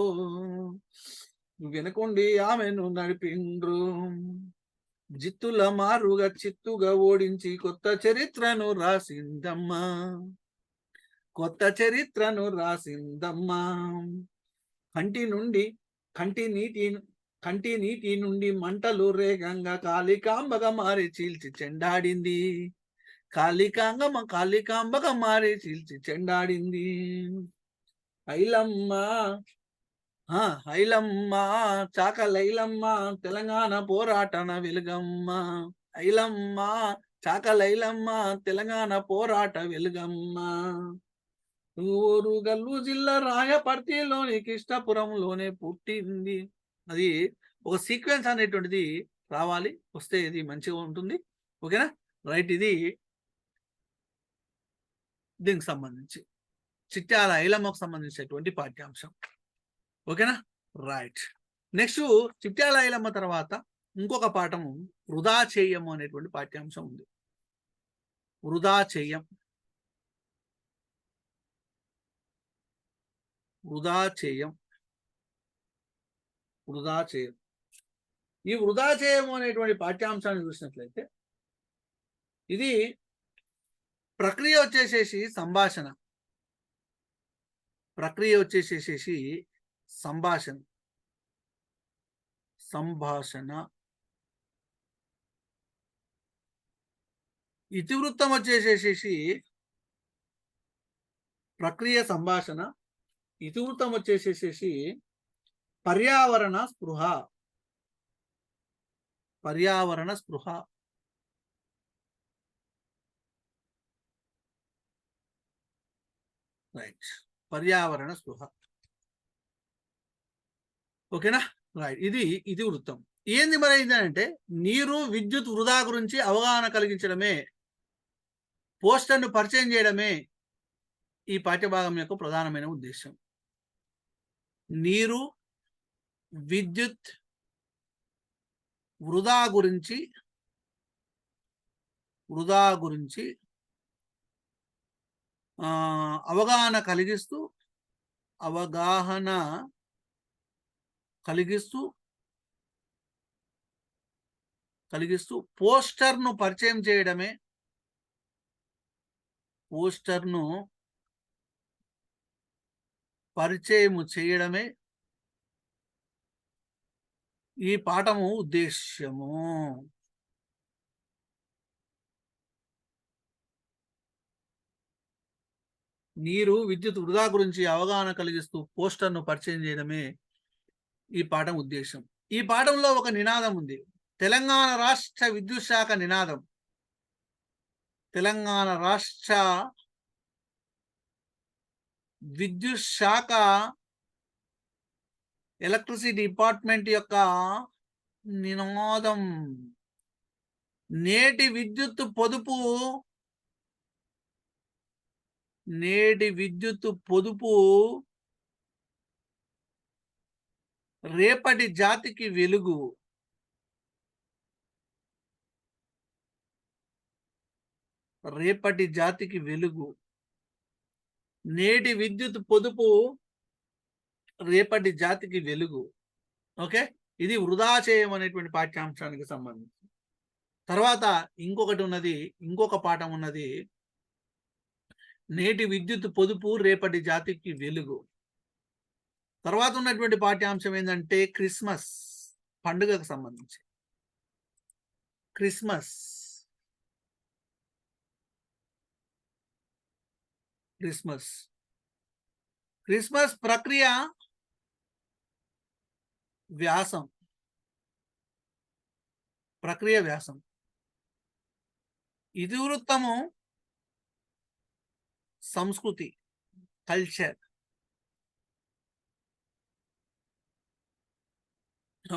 జిత్తుల మారుగా చిత్తుగా ఓడించి కొత్త చరిత్రను రాసిందమ్మా. కంటి నీటి నుండి మంటలు రేగంగా కాళికాంబగా మారి చీల్చి చెండాడింది. కాళికాంబగా మారి చీల్చి చెండాడింది. ఐలమ్మ చాకలైలమ్మ తెలంగాణ పోరాటన వెలుగమ్మ. ఐలమ్మ చాకలైలమ్మ తెలంగాణ పోరాట వెలుగమ్మ. ఓరుగల్లు జిల్లా రాయపర్తిలోని కృష్ణపురంలోనే పుట్టింది. అది ఒక సీక్వెన్స్ అనేటువంటిది రావాలి, వస్తే ఇది మంచిగా ఉంటుంది. ఓకేనా? రైట్. ఇది దీనికి సంబంధించి చిట్యాల ఐలమ్మకు సంబంధించినటువంటి పాఠ్యాంశం. ఓకేనా? రైట్. నెక్స్ట్ చిట్యాల ఐలమ్మ తర్వాత ఇంకొక పాఠము వృధా చేయము అనేటువంటి పాఠ్యాంశం ఉంది. వృధా చేయం. ఈ వృధా చేయము అనేటువంటి పాఠ్యాంశాన్ని చూసినట్లయితే ఇది ప్రక్రియ వచ్చేసేసి సంభాషణ. ఇతివృత్తం వచ్చేసేసి ప్రక్రియ సంభాషణ. ఇతివృత్తం వచ్చేసేసి పర్యావరణ స్పృహ. రైట్. పర్యావరణ స్పృహ. ఓకేనా? రైట్. ఇది ఇతివృత్తం. ఏంది మరి ఏంటంటే నీరు విద్యుత్ వృధా గురించి అవగాహన కలిగించడమే, పోస్టర్ను పరిచయం చేయడమే ఈ పాఠ్యభాగం యొక్క ప్రధానమైన ఉద్దేశం. నీరు విద్యుత్ వృధా గురించి అవగాహన కలిగిస్తూ పోస్టర్ను పరిచయం చేయడమే ఈ పాఠము ఉద్దేశ్యము. నీరు విద్యుత్ వృధా గురించి అవగాహన కలిగిస్తూ పోస్టర్ను పరిచయం చేయడమే ఈ పాఠం ఉద్దేశం. ఈ పాఠంలో ఒక నినాదం ఉంది. తెలంగాణ రాష్ట్ర విద్యుత్ శాఖ నినాదం. తెలంగాణ రాష్ట్ర విద్యుత్ శాఖ ఎలక్ట్రిసిటీ డిపార్ట్మెంట్ యొక్క నినాదం నేటి విద్యుత్ పొదుపు రేపటి జాతికి వెలుగు. నేటి విద్యుత్ పొదుపు రేపటి జాతికి వెలుగు. ఓకే, ఇది వృధా చేయమనేటువంటి పాఠ్యాంశానికి సంబంధించి. తర్వాత ఇంకొకటి ఉన్నది, ఇంకొక పాఠం ఉన్నది, నేటి విద్యుత్ పొదుపు రేపటి జాతికి వెలుగు. తర్వాత ఉన్నటువంటి పాఠ్యాంశం ఏంటంటే క్రిస్మస్ పండుగకు సంబంధించి. క్రిస్మస్ క్రిస్మస్ క్రిస్మస్ ప్రక్రియ వ్యాసం. ఇతివృత్తము సంస్కృతి, కల్చర్.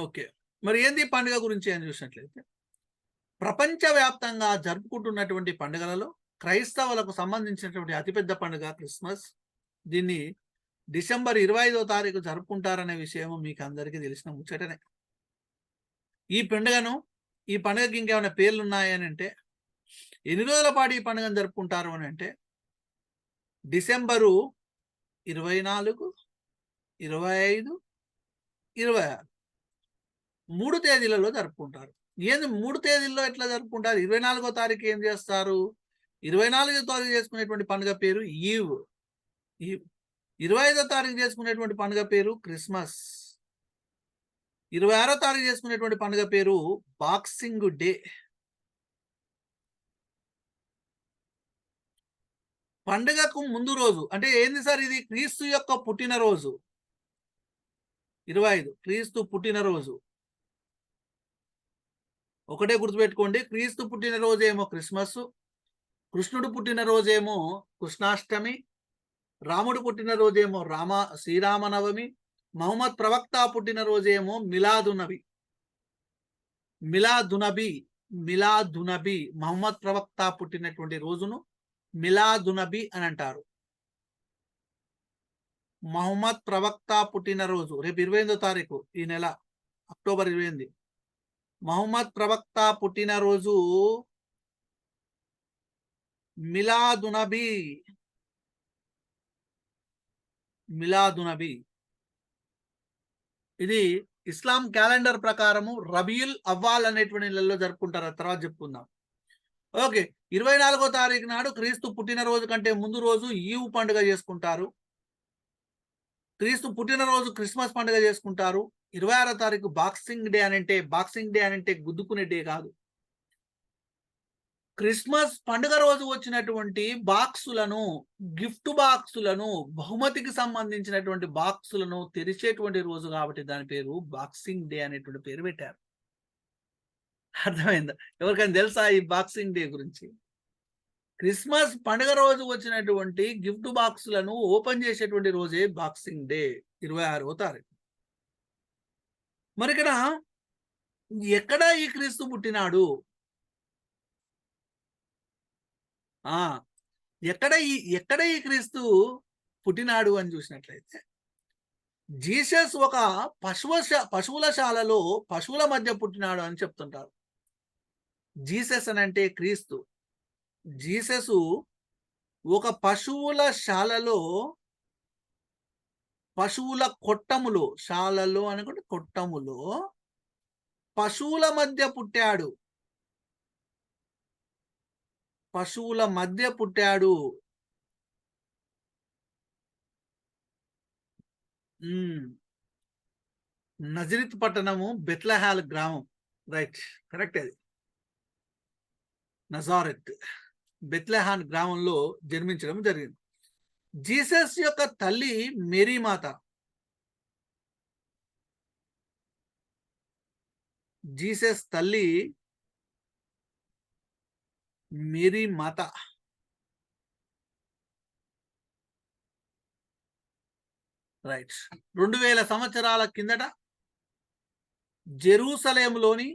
ఓకే, మరి ఏంది పండుగ గురించి అని చూసినట్లయితే, ప్రపంచవ్యాప్తంగా జరుపుకుంటున్నటువంటి పండుగలలో క్రైస్తవులకు సంబంధించినటువంటి అతిపెద్ద పండుగ క్రిస్మస్. దీన్ని డిసెంబర్ 25వ తారీఖు జరుపుకుంటారనే విషయం మీకు అందరికీ తెలిసిన ముచ్చటనే. ఈ పండుగకి ఇంకేమైనా పేర్లు ఉన్నాయని అంటే, ఎన్ని రోజుల పాటు ఈ పండుగను జరుపుకుంటారు అని అంటే, డిసెంబరు 24, 25, 26 3 తేదీలలో జరుపుకుంటారు. ఏంది 3 తేదీల్లో ఎట్లా జరుపుకుంటారు? 24వ తారీఖు ఏం చేస్తారు? 24వ తారీఖు చేసుకునేటువంటి పండుగ పేరు ఈవ్. 25వ తారీఖు చేసుకునేటువంటి పండుగ పేరు క్రిస్మస్. 26వ తారీఖు చేసుకునేటువంటి పండుగ పేరు బాక్సింగ్ డే. పండుగకు ముందు రోజు అంటే ఏంది సార్? ఇది క్రీస్తు యొక్క పుట్టినరోజు. 25 క్రీస్తు పుట్టినరోజు. ఒకటే గుర్తుపెట్టుకోండి, క్రీస్తు పుట్టినరోజు ఏమో క్రిస్మస్, కృష్ణుడు పుట్టినరోజేమో కృష్ణాష్టమి, రాముడు పుట్టినరోజేమో శ్రీరామనవమి, మహమ్మద్ ప్రవక్త పుట్టినరోజేమో మిలాదునబి. మహమ్మద్ ప్రవక్త పుట్టినటువంటి రోజును మిలాదునబి అని అంటారు. మహమ్మద్ ప్రవక్త పుట్టినరోజు రేపు 28వ తారీఖు ఈ నెల, అక్టోబర్ 28. మహమ్మద్ ప్రవక్త పుట్టినరోజు మిలాదునబి. ఇది ఇస్లాం క్యాలెండర్ ప్రకారము రబీయుల్ అవ్వాల్ అనేటువంటి నెలలో జరుపుకుంటారు. తర్వాత చెప్పుకుందాం. ఓకే, 24వ తారీఖు నాడు క్రీస్తు పుట్టినరోజు కంటే ముందు రోజు ఈవ్ పండుగ చేసుకుంటారు. క్రీస్తు పుట్టినరోజు క్రిస్మస్ పండుగ చేసుకుంటారు. 26వ తారీఖు బాక్సింగ్ డే అంటే గుద్దుకునే డే కాదు. క్రిస్మస్ పండుగ రోజు వచ్చినటువంటి బాక్సులను, గిఫ్ట్ బాక్సులను, బహుమతికి సంబంధించినటువంటి బాక్సులను తెరిచేటువంటి రోజు కాబట్టి దాని పేరు బాక్సింగ్ డే అనేటువంటి పేరు పెట్టారు. అర్థమైందా? ఎవరికైనా తెలుసా ఈ బాక్సింగ్ డే గురించి? క్రిస్మస్ పండుగ రోజు వచ్చినటువంటి గిఫ్ట్ బాక్సులను ఓపెన్ చేసేటువంటి రోజే బాక్సింగ్ డే, 26వ తారీఖు. మరి ఇక్కడ ఎక్కడ ఈ క్రీస్తు పుట్టినాడు? ఎక్కడ ఈ క్రీస్తు పుట్టినాడు అని చూసినట్లయితే, జీసస్ ఒక పశువుల శాలలో పశువుల మధ్య పుట్టినాడు అని చెప్తుంటారు. జీసస్ అని అంటే క్రీస్తు. జీసస్ ఒక పశువుల శాలలో, పశువుల కొట్టములో, శాలలో అనుకుంటే కొట్టములో పశువుల మధ్య పుట్టాడు. నజరిత్ పట్టణము, బెత్లెహేమ్ గ్రామం. Right, correct. అది నజారెత్, బెత్లెహేమ్ గ్రామంలో జన్మించడం జరిగింది. జీసస్ యొక్క తల్లి మేరీ మాత. జీసస్ తల్లి మేరీ మాత. రైట్, 2000 సంవత్సరాల కిందట జెరూసలేంలోని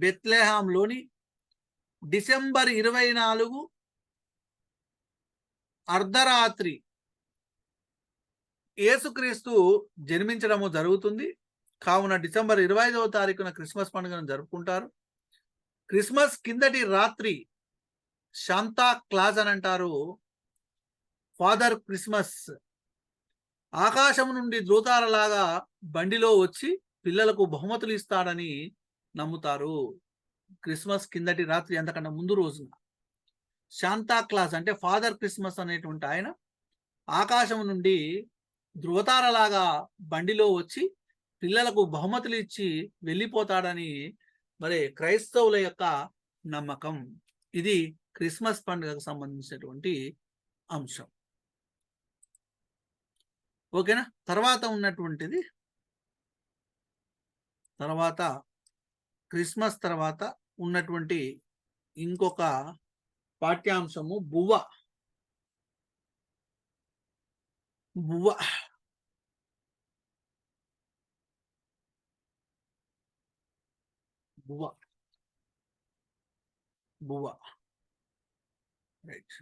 బెత్లెహేమ్లోని డిసెంబర్ 24 అర్ధరాత్రి యేసుక్రీస్తు జన్మించడము జరుగుతుంది. కావున డిసెంబర్ 25వ తారీఖున క్రిస్మస్ పండుగను జరుపుకుంటారు. క్రిస్మస్ కిందటి రాత్రి శాంతా క్లాజ్ అని అంటారు. ఫాదర్ క్రిస్మస్ ఆకాశం నుండి ధృవతారలాగా బండిలో వచ్చి పిల్లలకు బహుమతులు ఇస్తాడని నమ్ముతారు. క్రిస్మస్ కిందటి రాత్రి అంతకన్నా ముందు రోజున శాంతా క్లాజ్ అంటే ఫాదర్ క్రిస్మస్ అనేటువంటి ఆయన ఆకాశం నుండి ధృవతారలాగా బండిలో వచ్చి పిల్లలకు బహుమతులు ఇచ్చి వెళ్ళిపోతాడని మరి క్రైస్తవుల యొక్క నమ్మకం. ఇది క్రిస్మస్ పండుగకు సంబంధించినటువంటి అంశం. ఓకేనా. తర్వాత ఉన్నటువంటిది క్రిస్మస్ తర్వాత ఉన్నటువంటి ఇంకొక పాఠ్యాంశము బువ్వ. బువ్వ బువ్వ బువ్వ రైట్.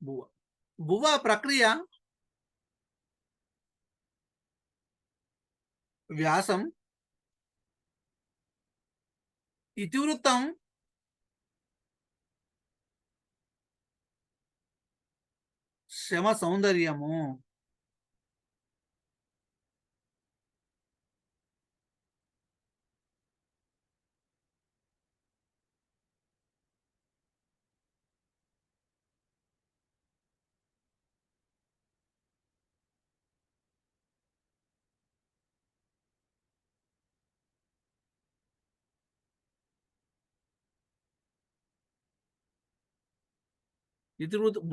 బువ్వ బువ్వ ప్రక్రియ వ్యాసం, ఇతివృత్తం, శ్రమ సౌందర్యము.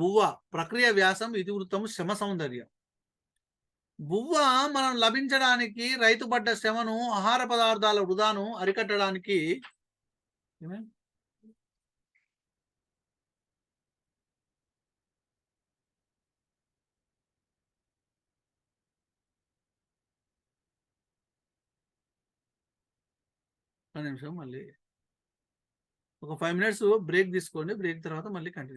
బువ్వ ప్రక్రియ వ్యాసం, ఇతివృత్తం, శ్రమ సౌందర్యం. బువ్వ మనం లభించడానికి రైతు పడ్డ శ్రమను, ఆహార పదార్థాల వృధాను అరికట్టడానికి ఒక నిమిషం, మళ్ళీ ఒక 5 minutes బ్రేక్ తీసుకోండి. బ్రేక్ తర్వాత మళ్ళీ కంటిన్యూ.